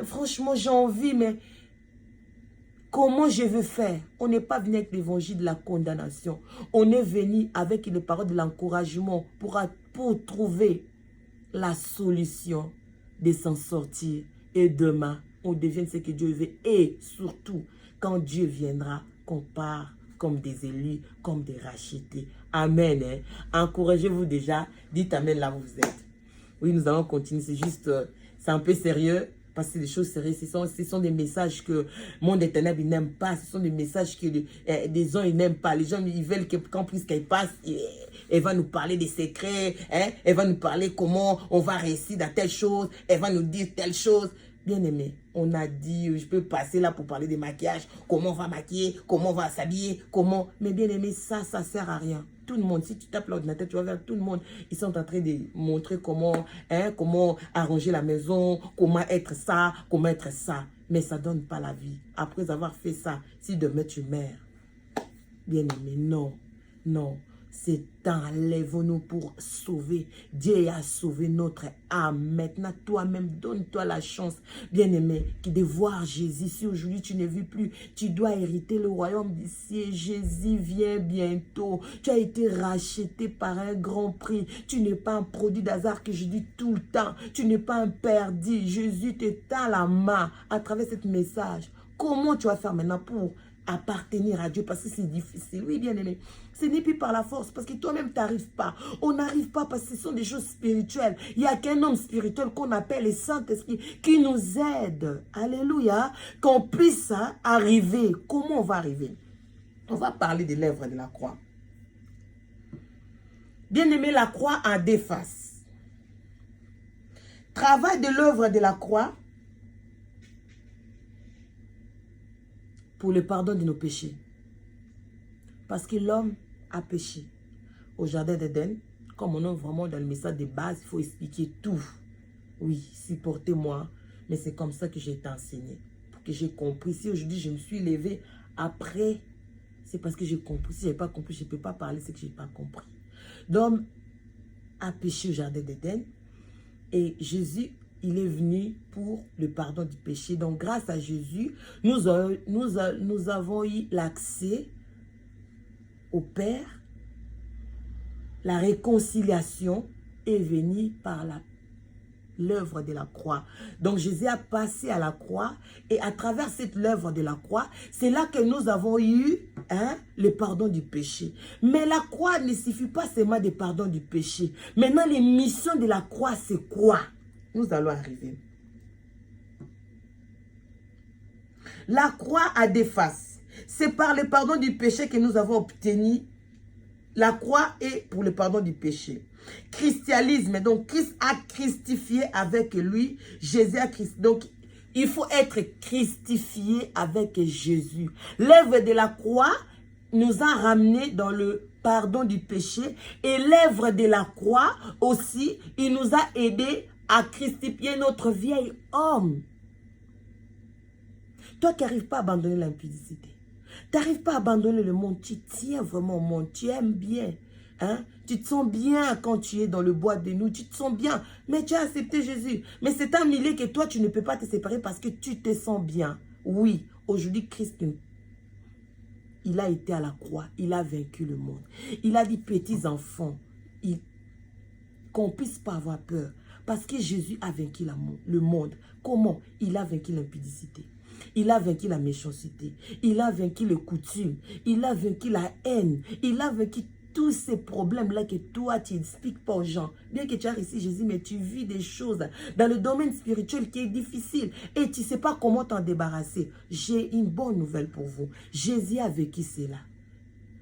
Franchement, j'ai envie, mais comment je veux faire? On n'est pas venu avec l'évangile de la condamnation. On est venu avec les paroles de l'encouragement pour trouver la solution de s'en sortir. Et demain, on devienne ce que Dieu veut. Et surtout, quand Dieu viendra, qu'on part comme des élus, comme des rachetés. Amen. Hein? Encouragez-vous déjà. Dites Amen là où vous êtes. Oui, nous allons continuer. C'est juste, c'est un peu sérieux. Parce que c'est des choses sérieuses. Ce sont des messages que le monde des ténèbres n'aime pas. Ce sont des messages que des gens n'aiment pas. Les gens, ils veulent qu'en plus qu'elle passe, elle va nous parler des secrets. Hein? Elle va nous parler comment on va réussir dans telle chose. Elle va nous dire telle chose. Bien aimé, on a dit, je peux passer là pour parler des maquillages, comment on va maquiller, comment on va s'habiller, comment... Mais bien aimé, ça sert à rien. Tout le monde, si tu tapes l'ordinateur, tu vas voir tout le monde, ils sont en train de montrer comment arranger la maison, comment être ça, comment être ça. Mais ça ne donne pas la vie. Après avoir fait ça, si demain tu meurs, bien aimé, non, non. C'est enlève-nous pour sauver. Dieu a sauvé notre âme. Maintenant, toi-même, donne-toi la chance, bien-aimé, de voir Jésus. Si aujourd'hui tu ne vis plus, tu dois hériter le royaume d'ici. Jésus vient bientôt. Tu as été racheté par un grand prix. Tu n'es pas un produit d'hasard que je dis tout le temps. Tu n'es pas un perdu. Jésus te tend la main à travers ce message. Comment tu vas faire maintenant pour appartenir à Dieu? Parce que c'est difficile. Oui, bien-aimé. Ce n'est plus par la force, parce que toi-même, tu n'arrives pas. On n'arrive pas parce que ce sont des choses spirituelles. Il n'y a qu'un homme spirituel qu'on appelle le Saint-Esprit qui nous aide. Alléluia. Qu'on puisse arriver. Comment on va arriver? On va parler de l'œuvre de la croix. Bien-aimé, la croix a deux faces. Travail de l'œuvre de la croix pour le pardon de nos péchés. Parce que l'homme a péché. Au jardin d'Éden, comme on est vraiment dans le message de base, il faut expliquer tout. Oui, supportez-moi, mais c'est comme ça que j'ai été enseigné. Pour que j'ai compris. Si aujourd'hui je me suis levée après, c'est parce que j'ai compris. Si je n'ai pas compris, je ne peux pas parler, c'est que je n'ai pas compris. L'homme a péché au jardin d'Éden et Jésus, il est venu pour le pardon du péché. Donc, grâce à Jésus, nous avons eu l'accès au Père. La réconciliation est venue par l'œuvre de la croix. Donc, Jésus a passé à la croix et à travers cette œuvre de la croix, c'est là que nous avons eu le pardon du péché. Mais la croix ne suffit pas seulement de pardon du péché. Maintenant, les missions de la croix, c'est quoi? Nous allons arriver. La croix a des faces. C'est par le pardon du péché que nous avons obtenu. La croix est pour le pardon du péché. Christianisme, donc Christ a christifié avec lui. Jésus a christifié. Donc, il faut être christifié avec Jésus. L'œuvre de la croix nous a ramenés dans le pardon du péché. Et l'œuvre de la croix aussi, il nous a aidés à christifier notre vieil homme. Toi qui n'arrives pas à abandonner l'impudicité, tu n'arrives pas à abandonner le monde, tu tiens vraiment au monde, tu aimes bien. Hein? Tu te sens bien quand tu es dans le bois de nous, tu te sens bien. Mais tu as accepté Jésus. Mais c'est un milieu que toi, tu ne peux pas te séparer parce que tu te sens bien. Oui, aujourd'hui, Christ, il a été à la croix, il a vaincu le monde. Il a dit, petits enfants, qu'on ne puisse pas avoir peur. Parce que Jésus a vaincu le monde. Comment? Il a vaincu l'impudicité. Il a vaincu la méchanceté. Il a vaincu les coutumes. Il a vaincu la haine. Il a vaincu tous ces problèmes-là que toi, tu n'expliques pas aux gens. Bien que tu as réussi Jésus, mais tu vis des choses dans le domaine spirituel qui est difficile. Et tu ne sais pas comment t'en débarrasser. J'ai une bonne nouvelle pour vous. Jésus a vécu cela.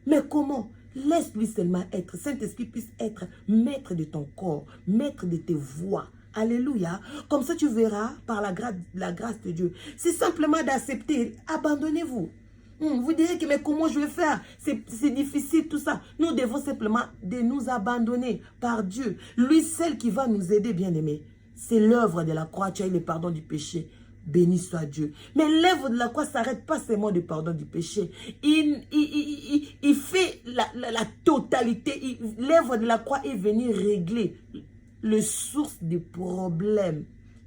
Mais comment? Laisse-lui seulement être. Saint-Esprit puisse être maître de ton corps, maître de tes voies. Alléluia. Comme ça, tu verras par la grâce de Dieu. C'est simplement d'accepter. Abandonnez-vous. Vous direz que mais comment je vais faire? C'est difficile tout ça. Nous devons simplement de nous abandonner par Dieu. Lui seul qui va nous aider, bien-aimés. C'est l'œuvre de la croix. Tu as eu le pardon du péché. Béni soit Dieu. Mais l'œuvre de la croix ne s'arrête pas seulement du pardon du péché. Il fait la totalité. L'œuvre de la croix est venue régler le source du problème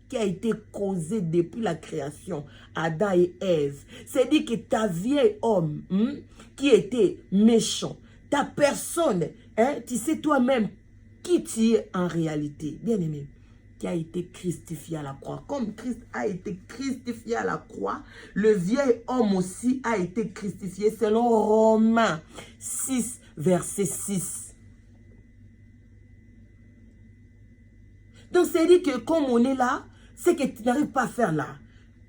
qui a été causé depuis la création, Adam et Ève. C'est-à-dire que ta vieille homme qui était méchant, ta personne, tu sais toi-même qui tu es en réalité, bien-aimé, qui a été christifié à la croix. Comme Christ a été christifié à la croix, le vieil homme aussi a été christifié selon Romains 6, verset 6. Donc, c'est-à-dire que comme on est là, ce que tu n'arrives pas à faire là,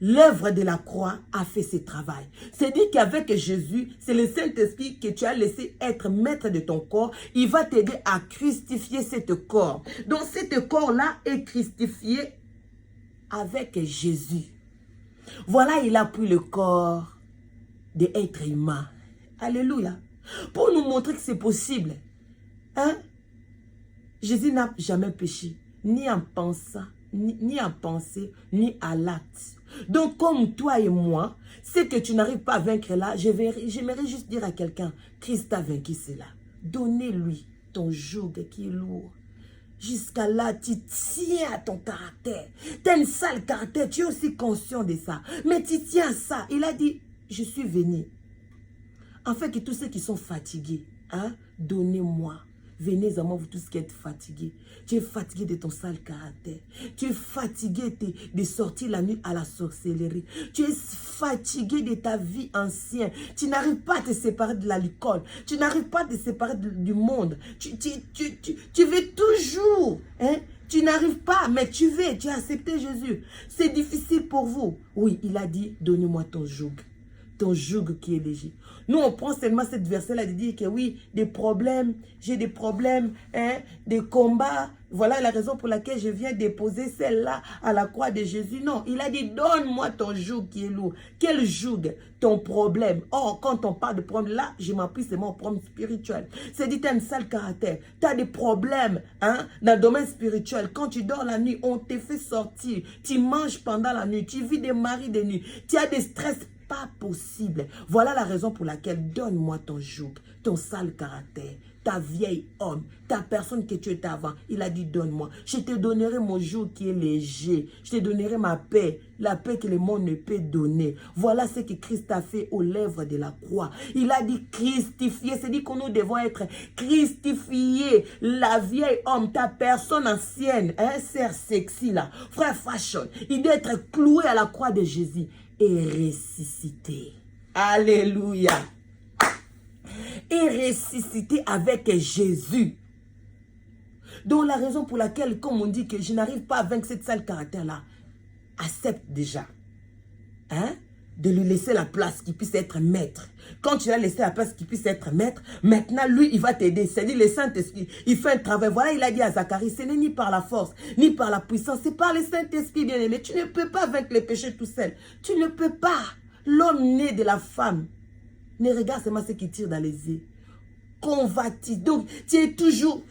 l'œuvre de la croix a fait ce travail. C'est dit qu'avec Jésus, c'est le Saint-Esprit que tu as laissé être maître de ton corps. Il va t'aider à crucifier ce corps. Donc, ce corps-là est crucifié avec Jésus. Voilà, il a pris le corps d'être humain. Alléluia. Pour nous montrer que c'est possible. Hein? Jésus n'a jamais péché, ni en pensant, ni en pensée, ni à l'acte. Donc, comme toi et moi, ce que tu n'arrives pas à vaincre là, j'aimerais juste dire à quelqu'un, Christ a vaincu cela. Donnez-lui ton joug qui est lourd. Jusqu'à là, tu tiens à ton caractère. Tu as un sale caractère, tu es aussi conscient de ça. Mais tu tiens à ça. Il a dit, je suis venu. En fait, que tous ceux qui sont fatigués, hein, donnez-moi. Venez à moi, vous tous qui êtes fatigués. Tu es fatigué de ton sale caractère. Tu es fatigué de sortir la nuit à la sorcellerie. Tu es fatigué de ta vie ancienne. Tu n'arrives pas à te séparer de l'alcool. Tu n'arrives pas à te séparer du monde. Tu veux toujours. Hein? Tu n'arrives pas, mais tu veux. Tu as accepté Jésus. C'est difficile pour vous. Oui, il a dit, donnez-moi ton joug. Ton joug qui est léger. Nous, on prend seulement cette verset-là de dire que oui, des problèmes, j'ai des problèmes, hein, des combats. Voilà la raison pour laquelle je viens déposer celle-là à la croix de Jésus. Non, il a dit, donne-moi ton joug qui est lourd. Quel joug? Ton problème. Or, quand on parle de problème, là, je m'appuie seulement au problème spirituel. C'est dit, tu as un sale caractère. Tu as des problèmes hein, dans le domaine spirituel. Quand tu dors la nuit, on te fait sortir. Tu manges pendant la nuit. Tu vis des maris de nuit. Tu as des stress pas possible. Voilà la raison pour laquelle donne-moi ton joug, ton sale caractère, ta vieille homme, ta personne que tu étais avant. Il a dit donne-moi. Je te donnerai mon joug qui est léger. Je te donnerai ma paix, la paix que le monde ne peut donner. Voilà ce que Christ a fait aux lèvres de la croix. Il a dit christifier. C'est dit que nous devons être christifiés. La vieille homme, ta personne ancienne, un cerf sexy là, frère fashion, il doit être cloué à la croix de Jésus et ressuscité. Alléluia. Et ressuscité avec Jésus. Donc la raison pour laquelle, comme on dit que je n'arrive pas à vaincre cette sale caractère-là, accepte déjà. Hein? De lui laisser la place qu'il puisse être maître. Quand tu as laissé la place qu'il puisse être maître, maintenant lui, il va t'aider. C'est-à-dire le Saint-Esprit, il fait un travail. Voilà, il a dit à Zacharie, ce n'est ni par la force, ni par la puissance, c'est par le Saint-Esprit bien-aimé. Tu ne peux pas vaincre le péché tout seul. Tu ne peux pas. L'homme né de la femme ne regarde seulement ce qui tire dans les yeux. Convoitise. Donc, tu es toujours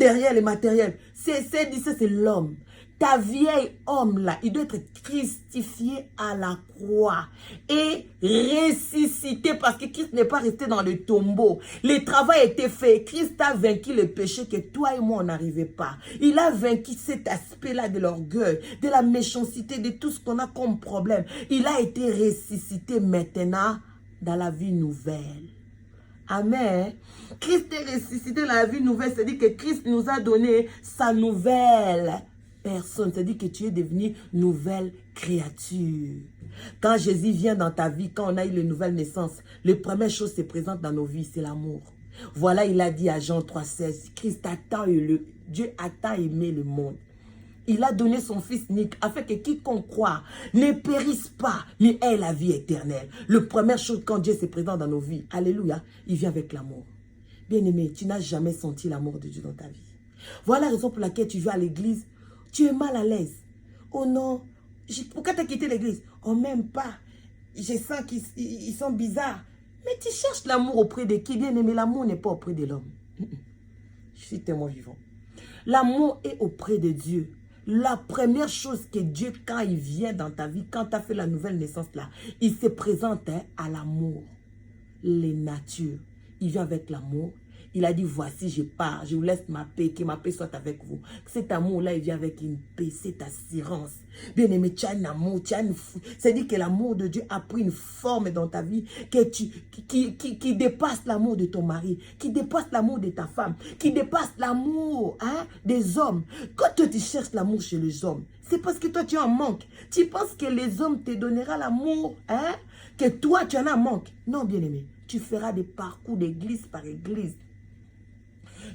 derrière le matériel. C'est l'homme. Ta vieille homme là, il doit être crucifié à la croix et ressuscité parce que Christ n'est pas resté dans le tombeau. Le travail a été fait. Christ a vaincu le péché que toi et moi on n'arrivait pas. Il a vaincu cet aspect-là de l'orgueil, de la méchanceté, de tout ce qu'on a comme problème. Il a été ressuscité maintenant dans la vie nouvelle. Amen. Christ est ressuscité dans la vie nouvelle. C'est-à-dire que Christ nous a donné sa nouvelle personne. C'est-à-dire que tu es devenu nouvelle créature. Quand Jésus vient dans ta vie, quand on a eu la nouvelle naissance, la première chose qui se présente dans nos vies, c'est l'amour. Voilà, il a dit à Jean 3,16, Christ a tant aimé, Dieu a tant aimé le monde. Il a donné son fils unique afin que quiconque croit ne périsse pas, mais ait la vie éternelle. La première chose quand Dieu se présente dans nos vies, alléluia, il vient avec l'amour. Bien-aimé, tu n'as jamais senti l'amour de Dieu dans ta vie. Voilà la raison pour laquelle tu vas à l'église, tu es mal à l'aise. Oh non, pourquoi tu as quitté l'église? On m'aime pas. Je sens qu'ils sont bizarres. Mais tu cherches l'amour auprès de qui? Bien-aimé, l'amour n'est pas auprès de l'homme. Je suis témoin vivant. L'amour est auprès de Dieu. La première chose que Dieu, quand il vient dans ta vie, quand tu as fait la nouvelle naissance là, il se présente à l'amour. Les natures. Il vient avec l'amour. Il a dit, voici, je pars, je vous laisse ma paix, que ma paix soit avec vous. Cet amour-là, il vient avec une paix, cette assurance. Bien-aimé, tu as un amour, tu as une... C'est-à-dire que l'amour de Dieu a pris une forme dans ta vie qui dépasse l'amour de ton mari, qui dépasse l'amour de ta femme, qui dépasse l'amour hein, des hommes. Quand toi, tu cherches l'amour chez les hommes, c'est parce que toi, tu en manques. Tu penses que les hommes te donneront l'amour, hein, que toi, tu en as manque. Non, bien-aimé, tu feras des parcours d'église par église.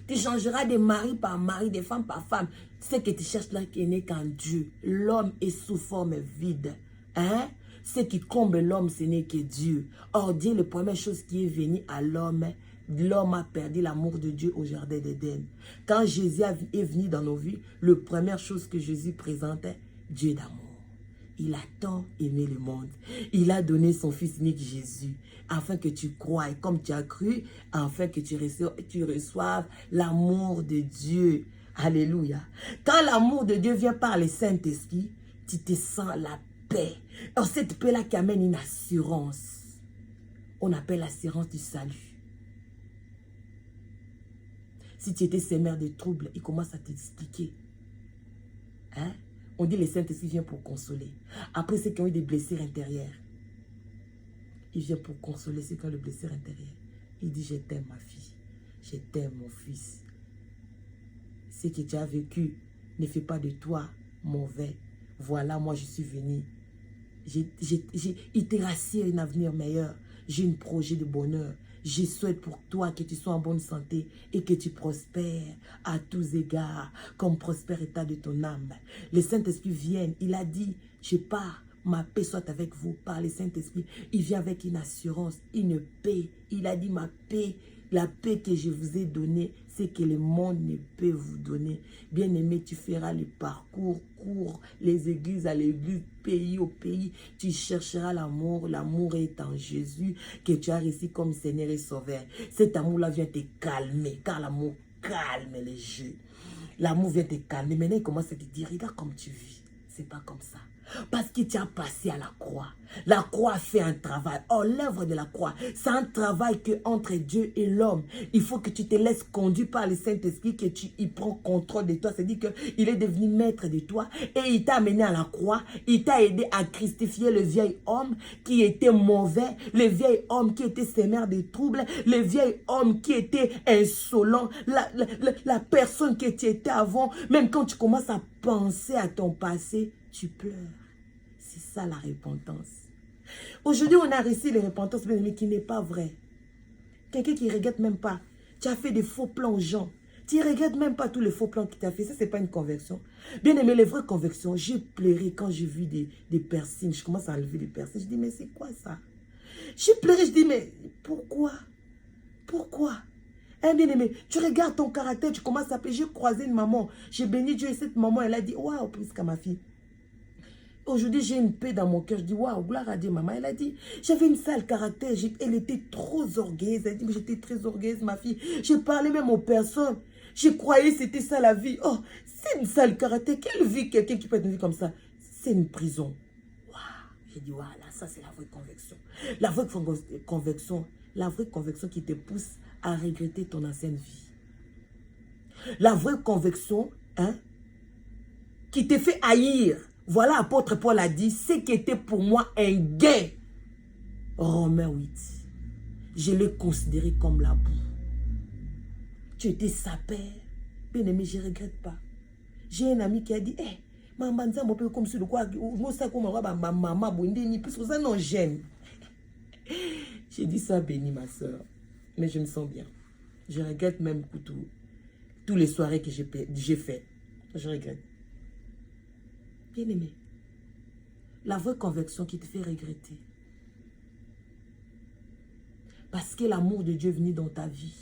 Tu changeras de mari par mari, de femme par femme. Ce que tu cherches là qui n'est qu'en Dieu. L'homme est sous forme vide. Hein? Ce qui comble l'homme, ce n'est que Dieu. Or, Dieu, la première chose qui est venue à l'homme, l'homme a perdu l'amour de Dieu au jardin d'Éden. Quand Jésus est venu dans nos vies, la première chose que Jésus présentait, Dieu d'amour. Il a tant aimé le monde. Il a donné son Fils unique Jésus, afin que tu croies, comme tu as cru, afin que tu reçoives l'amour de Dieu. Alléluia. Quand l'amour de Dieu vient par le Saint-Esprit, tu te sens la paix. Alors cette paix-là qui amène une assurance. On appelle l'assurance du salut. Si tu étais sémère de troubles, il commence à t'expliquer. Hein? On dit que le Saint-Esprit vient pour consoler. Après ceux qui ont eu des blessures intérieures, il vient pour consoler ceux qui ont des blessures intérieures. Il dit, je t'aime ma fille, je t'aime mon fils. Ce que tu as vécu ne fait pas de toi mauvais. Voilà, moi je suis venu. Il te rassure un avenir meilleur. J'ai un projet de bonheur. Je souhaite pour toi que tu sois en bonne santé et que tu prospères à tous égards, comme prospère état de ton âme. Le Saint-Esprit vient, il a dit, je pars, ma paix soit avec vous par le Saint-Esprit. Il vient avec une assurance, une paix. Il a dit, ma paix, la paix que je vous ai donnée, c'est que le monde ne peut vous donner. Bien-aimé, tu feras le parcours court, les églises à l'église, pays au pays. Tu chercheras l'amour. L'amour est en Jésus que tu as reçu comme Seigneur et Sauveur. Cet amour-là vient te calmer, car l'amour calme les jeux. L'amour vient te calmer. Maintenant, il commence à te dire, regarde comme tu vis. C'est pas comme ça. Parce que tu as passé à la croix. La croix fait un travail. Oh, l'œuvre de la croix, c'est un travail que entre Dieu et l'homme. Il faut que tu te laisses conduire par le Saint-Esprit, que il prend contrôle de toi. C'est-à-dire qu'il est devenu maître de toi et il t'a amené à la croix. Il t'a aidé à christifier le vieil homme qui était mauvais, le vieil homme qui était sémère de troubles, le vieil homme qui était insolent, la personne que tu étais avant. Même quand tu commences à penser à ton passé, tu pleures. C'est ça la repentance. Aujourd'hui, on a reçu la repentance, mais qui n'est pas vrai. Quelqu'un qui ne regrette même pas. Tu as fait des faux plans aux gens. Tu ne regrettes même pas tous les faux plans que tu as fait. Ça, ce n'est pas une conversion. Bien aimé, les vraies conversions, j'ai pleuré quand j'ai vu des piercings. Je commence à enlever des piercings. Je dis, mais c'est quoi ça? J'ai pleuré, je dis, mais pourquoi? Pourquoi? Hein, bien aimé, tu regardes ton caractère, tu commences à appeler. J'ai croisé une maman. J'ai béni Dieu et cette maman, elle a dit, waouh, plus qu'à ma fille. Aujourd'hui, j'ai une paix dans mon cœur. Je dis, waouh, gloire à Dieu, maman. Elle a dit, j'avais une sale caractère. Elle était trop orgueilleuse. Elle a dit, mais j'étais très orgueilleuse, ma fille. J'ai parlé même aux personnes. Je croyais que c'était ça la vie. Oh, c'est une sale caractère. Quelle vie, quelqu'un qui peut être une vie comme ça? C'est une prison. Waouh. J'ai dit, voilà, ça c'est la vraie conviction. La vraie conviction qui te pousse à regretter ton ancienne vie. La vraie conviction, hein, qui te fait haïr. Voilà, apôtre Paul a dit, ce qui était pour moi un gain. Romains 8. Je l'ai considéré comme la boue. Tu étais sa père. Bien aimé, je ne regrette pas. J'ai un ami qui a dit, hé, maman, ça m'a fait comme ça, quoi, maman, puisque ça non j'aime. J'ai dit ça, béni ma soeur. Mais je me sens bien. Je regrette même pour tous les soirées que j'ai fait. Je regrette. Bien-aimé, la vraie conviction qui te fait regretter. Parce que l'amour de Dieu est venu dans ta vie.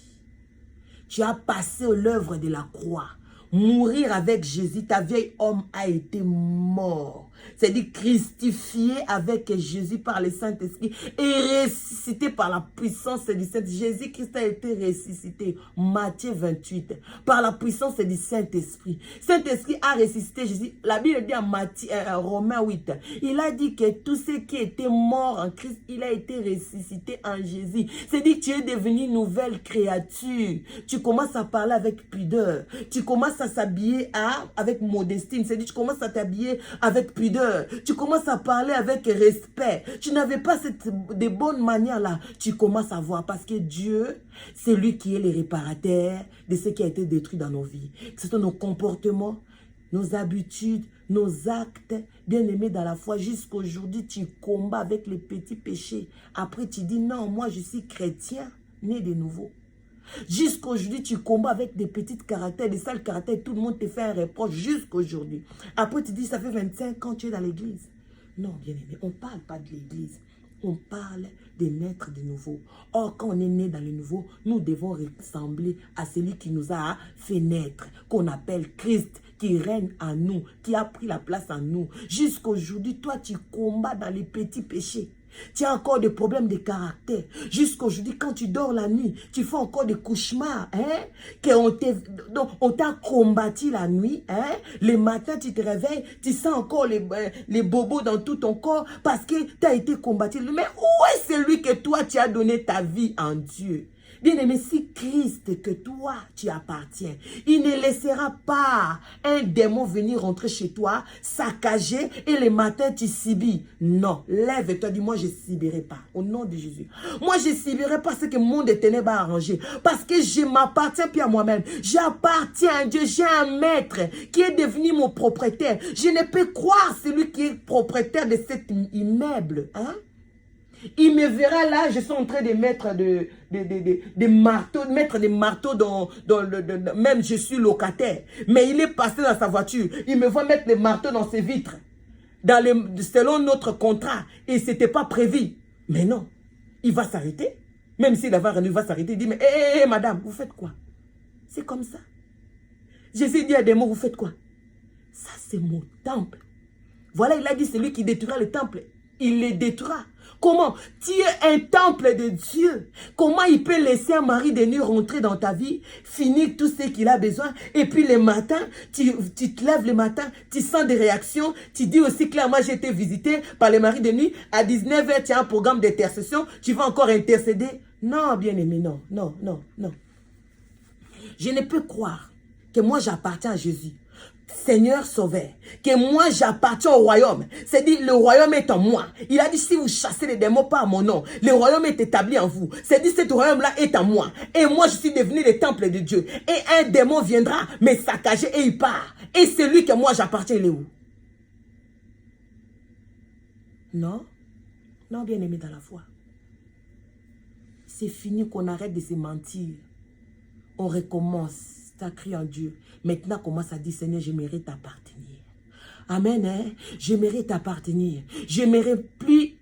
Tu as passé l'œuvre de la croix. Mourir avec Jésus, ta vieille homme a été mort. C'est-à-dire christifié avec Jésus par le Saint-Esprit et ressuscité par la puissance du Saint-Esprit. Jésus-Christ a été ressuscité. Matthieu 28. Par la puissance du Saint-Esprit. Saint-Esprit a ressuscité Jésus. La Bible dit en Romains 8. Il a dit que tous ceux qui étaient morts en Christ, il a été ressuscité en Jésus. C'est-à-dire que tu es devenu une nouvelle créature. Tu commences à parler avec pudeur. Tu commences à s'habiller avec modestie. C'est-à-dire que tu commences à t'habiller avec pudeur. Tu commences à parler avec respect. Tu n'avais pas de bonnes manières là. Tu commences à voir parce que Dieu, c'est lui qui est le réparateur de ce qui a été détruit dans nos vies. Ce sont nos comportements, nos habitudes, nos actes, bien-aimés dans la foi. Jusqu'aujourd'hui, tu combats avec les petits péchés. Après, tu dis non, moi je suis chrétien, né de nouveau. Jusqu'aujourd'hui, tu combats avec des petits caractères, des sales caractères. Tout le monde te fait un reproche jusqu'aujourd'hui. Après, tu dis, ça fait 25 ans que tu es dans l'église. Non, bien-aimé, on ne parle pas de l'église. On parle de naître de nouveau. Or, quand on est né dans le nouveau, nous devons ressembler à celui qui nous a fait naître, qu'on appelle Christ, qui règne en nous, qui a pris la place en nous. Jusqu'aujourd'hui, toi, tu combats dans les petits péchés. Tu as encore des problèmes de caractère. Jusqu'aujourd'hui, quand tu dors la nuit, tu fais encore des cauchemars. Donc, on t'a combattu la nuit. Le matin, tu te réveilles, tu sens encore les bobos dans tout ton corps parce que tu as été combattu. Mais où est celui que toi, tu as donné ta vie en Dieu? Bien-aimé, si Christ que toi, tu appartiens, il ne laissera pas un démon venir rentrer chez toi, saccager, et le matin, tu subis. Non, lève-toi, dis, moi, je ne subirai pas, au nom de Jésus. Moi, je ne subirai pas ce que mon monde des ténèbres a arrangé, parce que je m'appartiens plus à moi-même. J'appartiens à Dieu, j'ai un maître qui est devenu mon propriétaire. Je ne peux croire celui qui est propriétaire de cet immeuble, Il me verra là, je suis en train de mettre des marteaux, même je suis locataire. Mais il est passé dans sa voiture. Il me voit mettre les marteaux dans ses vitres. Selon notre contrat. Et ce n'était pas prévu. Mais non, il va s'arrêter. Même s'il va rendu, il va s'arrêter. Il dit, mais madame, vous faites quoi? C'est comme ça. Jésus dit à des mots, vous faites quoi? Ça, c'est mon temple. Voilà, il a dit, c'est lui qui détruira le temple. Il les détruira. Comment? Tu es un temple de Dieu. Comment il peut laisser un mari de nuit rentrer dans ta vie, finir tout ce qu'il a besoin, et puis le matin, tu te lèves le matin, tu sens des réactions, tu dis aussi clairement, j'ai été visité par le mari de nuit, à 19 h, tu as un programme d'intercession, tu vas encore intercéder. Non, bien-aimé, non, non, non, non. Je ne peux croire que moi j'appartiens à Jésus. Seigneur Sauveur, que moi j'appartiens au royaume. C'est-à-dire le royaume est en moi. Il a dit si vous chassez les démons par mon nom, le royaume est établi en vous. C'est-à-dire ce royaume-là est en moi. Et moi je suis devenu le temple de Dieu. Et un démon viendra me saccager et il part. Et celui que moi j'appartiens, il est où? Non, non bien-aimé dans la foi. C'est fini qu'on arrête de se mentir. On recommence. Tu as crié en Dieu. Maintenant, commence à dire, Seigneur, je mérite t'appartenir. Amen. Je mérite t'appartenir. Je mérite plus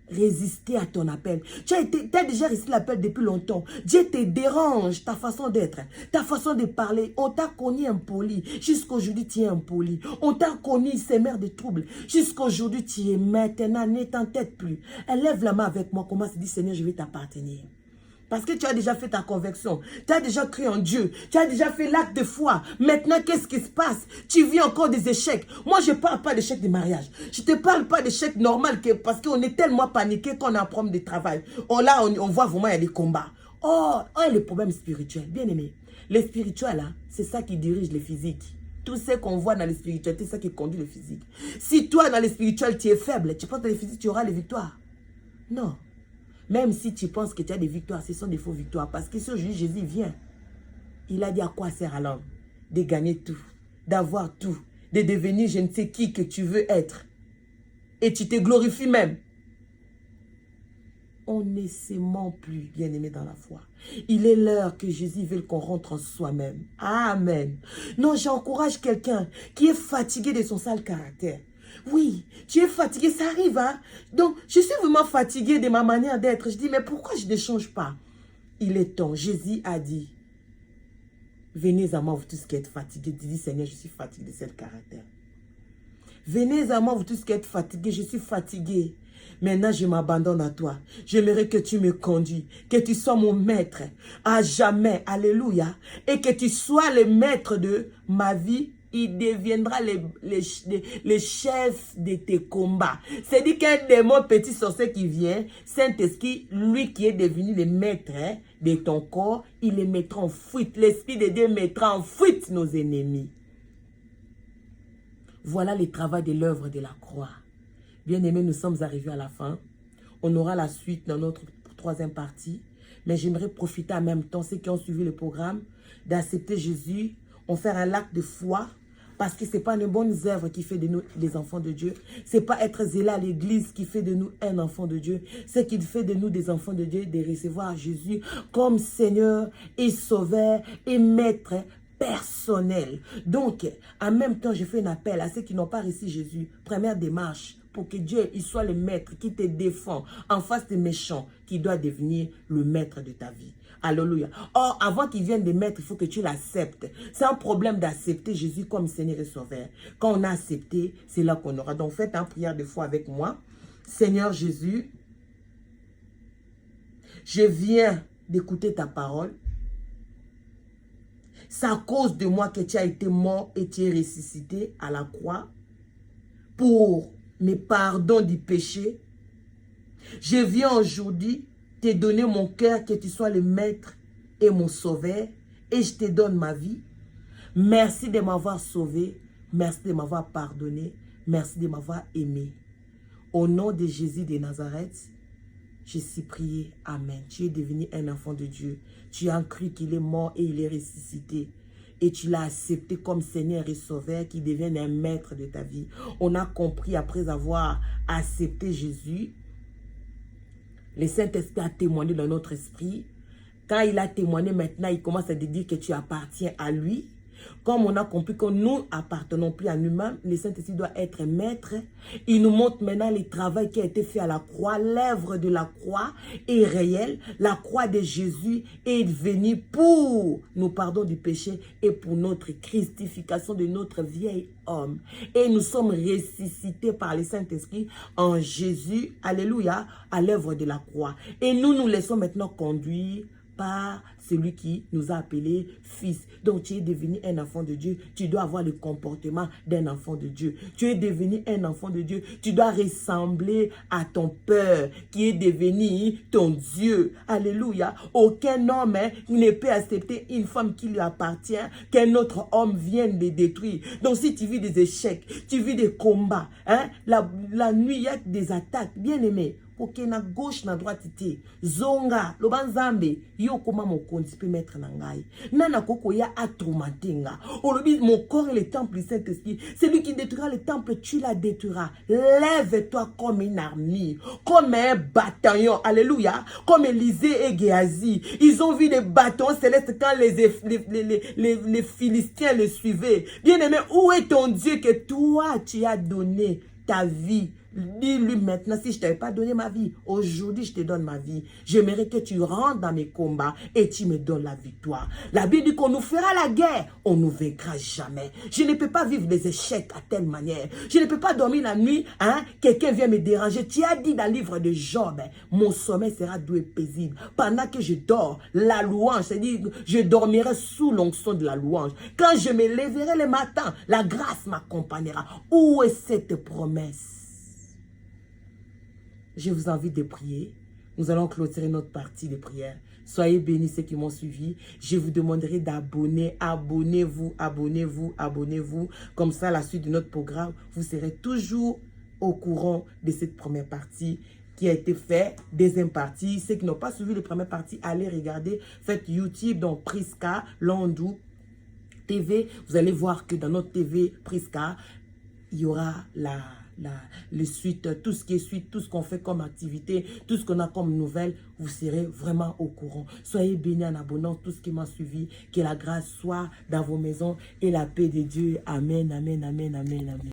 résister à ton appel. Tu as déjà résisté à l'appel depuis longtemps. Dieu te dérange, ta façon d'être, ta façon de parler. On t'a connu impoli. Jusqu'aujourd'hui, tu es impoli. On t'a connu sémère de troubles. Jusqu'aujourd'hui, tu es maintenant, ne t'entête plus. Élève la main avec moi. Commence à dire, Seigneur, je vais t'appartenir. Parce que tu as déjà fait ta conversion. Tu as déjà cru en Dieu. Tu as déjà fait l'acte de foi. Maintenant, qu'est-ce qui se passe? Tu vis encore des échecs. Moi, je ne parle pas d'échecs de mariage. Je ne te parle pas d'échecs normal parce qu'on est tellement paniqué qu'on a un problème de travail. Oh là, on voit vraiment, il y a des combats. Oh, le problème spirituel. Bien aimé. Le spirituel, c'est ça qui dirige le physique. Tout ce qu'on voit dans le spirituel, c'est ça qui conduit le physique. Si toi, dans le spirituel, tu es faible, tu penses que dans le physique, tu auras les victoires. Non. Même si tu penses que tu as des victoires, ce sont des faux victoires. Parce que si aujourd'hui Jésus vient, il a dit à quoi sert à l'homme? De gagner tout, d'avoir tout, de devenir je ne sais qui que tu veux être. Et tu te glorifies même. On ne se ment plus, bien-aimé dans la foi. Il est l'heure que Jésus veut qu'on rentre en soi-même. Amen. Non, j'encourage quelqu'un qui est fatigué de son sale caractère. Oui, tu es fatigué, ça arrive, hein. Donc, je suis vraiment fatigué de ma manière d'être. Je dis, mais pourquoi je ne change pas? Il est temps. Jésus a dit, venez à moi, vous tous qui êtes fatigués. Dis, Seigneur, je suis fatigué de ce caractère. Venez à moi, vous tous qui êtes fatigués. Je suis fatigué. Maintenant, je m'abandonne à toi. J'aimerais que tu me conduis, que tu sois mon maître à jamais. Alléluia. Et que tu sois le maître de ma vie. Il deviendra les chefs de tes combats. C'est-à-dire qu'un démon petit sorcier qui vient, Saint-Esprit, lui qui est devenu le maître de ton corps, il les mettra en fuite. L'Esprit de Dieu mettra en fuite nos ennemis. Voilà le travail de l'œuvre de la croix. Bien-aimés, nous sommes arrivés à la fin. On aura la suite dans notre troisième partie. Mais j'aimerais profiter en même temps, ceux qui ont suivi le programme, d'accepter Jésus, on fait un acte de foi, Parce que ce n'est pas une bonne œuvre qui fait de nous des enfants de Dieu. Ce n'est pas être zélé à l'église qui fait de nous un enfant de Dieu. Ce qui fait de nous des enfants de Dieu, de recevoir Jésus comme Seigneur et Sauveur et Maître personnel. Donc, en même temps, je fais un appel à ceux qui n'ont pas reçu Jésus. Première démarche, pour que Dieu il soit le maître qui te défend en face des méchants, qui doit devenir le maître de ta vie. Alléluia. Or, avant qu'il vienne des maîtres, il faut que tu l'acceptes. C'est un problème d'accepter Jésus comme Seigneur et Sauveur. Quand on a accepté, c'est là qu'on aura. Donc, faites une prière de foi avec moi. Seigneur Jésus, je viens d'écouter ta parole. C'est à cause de moi que tu as été mort et tu es ressuscité à la croix pour mes pardons du péché. Je viens aujourd'hui te donner mon cœur, que tu sois le maître et mon sauveur, et je te donne ma vie. Merci de m'avoir sauvé, merci de m'avoir pardonné, merci de m'avoir aimé. Au nom de Jésus de Nazareth, je suis prié. Amen. Tu es devenu un enfant de Dieu. Tu as cru qu'il est mort et il est ressuscité. Et tu l'as accepté comme Seigneur et Sauveur qui devienne un maître de ta vie. On a compris après avoir accepté Jésus. Le Saint-Esprit a témoigné dans notre esprit. Quand il a témoigné, maintenant, il commence à te dire que tu appartiens à lui. Comme on a compris que nous appartenons plus à nous-mêmes, le Saint-Esprit doit être maître. Il nous montre maintenant le travail qui a été fait à la croix. L'œuvre de la croix est réelle. La croix de Jésus est venue pour nous pardon du péché et pour notre christification de notre vieil homme. Et nous sommes ressuscités par le Saint-Esprit en Jésus, alléluia, à l'œuvre de la croix. Et nous nous laissons maintenant conduire par celui qui nous a appelés fils. Donc tu es devenu un enfant de Dieu. Tu dois avoir le comportement d'un enfant de Dieu. Tu es devenu un enfant de Dieu. Tu dois ressembler à ton Père qui est devenu ton Dieu. Alléluia. Aucun homme ne peut accepter une femme qui lui appartient, qu'un autre homme vienne les détruire. Donc si tu vis des échecs, tu vis des combats, la nuit il y a des attaques, bien aimé. Ok, na gauche, na droite, ité. Zonga, lobanzambe, yo koma mon konti peut mettre nangai. Nana koko ya atrumatenga. Olobi, mon corps est le temple du Saint-Esprit. Celui qui détruira le temple, tu la détruiras. Lève-toi comme une armée, comme un bataillon. Alléluia. Comme Élisée et Géasi. Ils ont vu des bâtons célestes quand les Philistins les suivaient. Bien aimé, où est ton Dieu que toi, tu as donné ta vie? Dis-lui maintenant, si je ne t'avais pas donné ma vie, aujourd'hui je te donne ma vie. J'aimerais que tu rentres dans mes combats et tu me donnes la victoire. La Bible dit qu'on nous fera la guerre, on ne nous vaincra jamais. Je ne peux pas vivre des échecs à telle manière. Je ne peux pas dormir la nuit, quelqu'un vient me déranger. Tu as dit dans le livre de Job, mon sommeil sera doux et paisible. Pendant que je dors, la louange, c'est-à-dire je dormirai sous l'onction de la louange. Quand je me lèverai le matin, la grâce m'accompagnera. Où est cette promesse? Je vous invite de prier. Nous allons clôturer notre partie de prière. Soyez bénis ceux qui m'ont suivi. Je vous demanderai d'abonner. Abonnez-vous, abonnez-vous, abonnez-vous. Comme ça, à la suite de notre programme, vous serez toujours au courant de cette première partie qui a été faite. Deuxième partie. Ceux qui n'ont pas suivi la première partie, allez regarder. Faites YouTube, donc Priska Landou TV. Vous allez voir que dans notre TV Priska, il y aura le suite, tout ce qui est suite, tout ce qu'on fait comme activité, tout ce qu'on a comme nouvelle, vous serez vraiment au courant. Soyez bénis en abonnant tout ce qui m'a suivi. Que la grâce soit dans vos maisons et la paix de Dieu. Amen, amen, amen, amen, amen.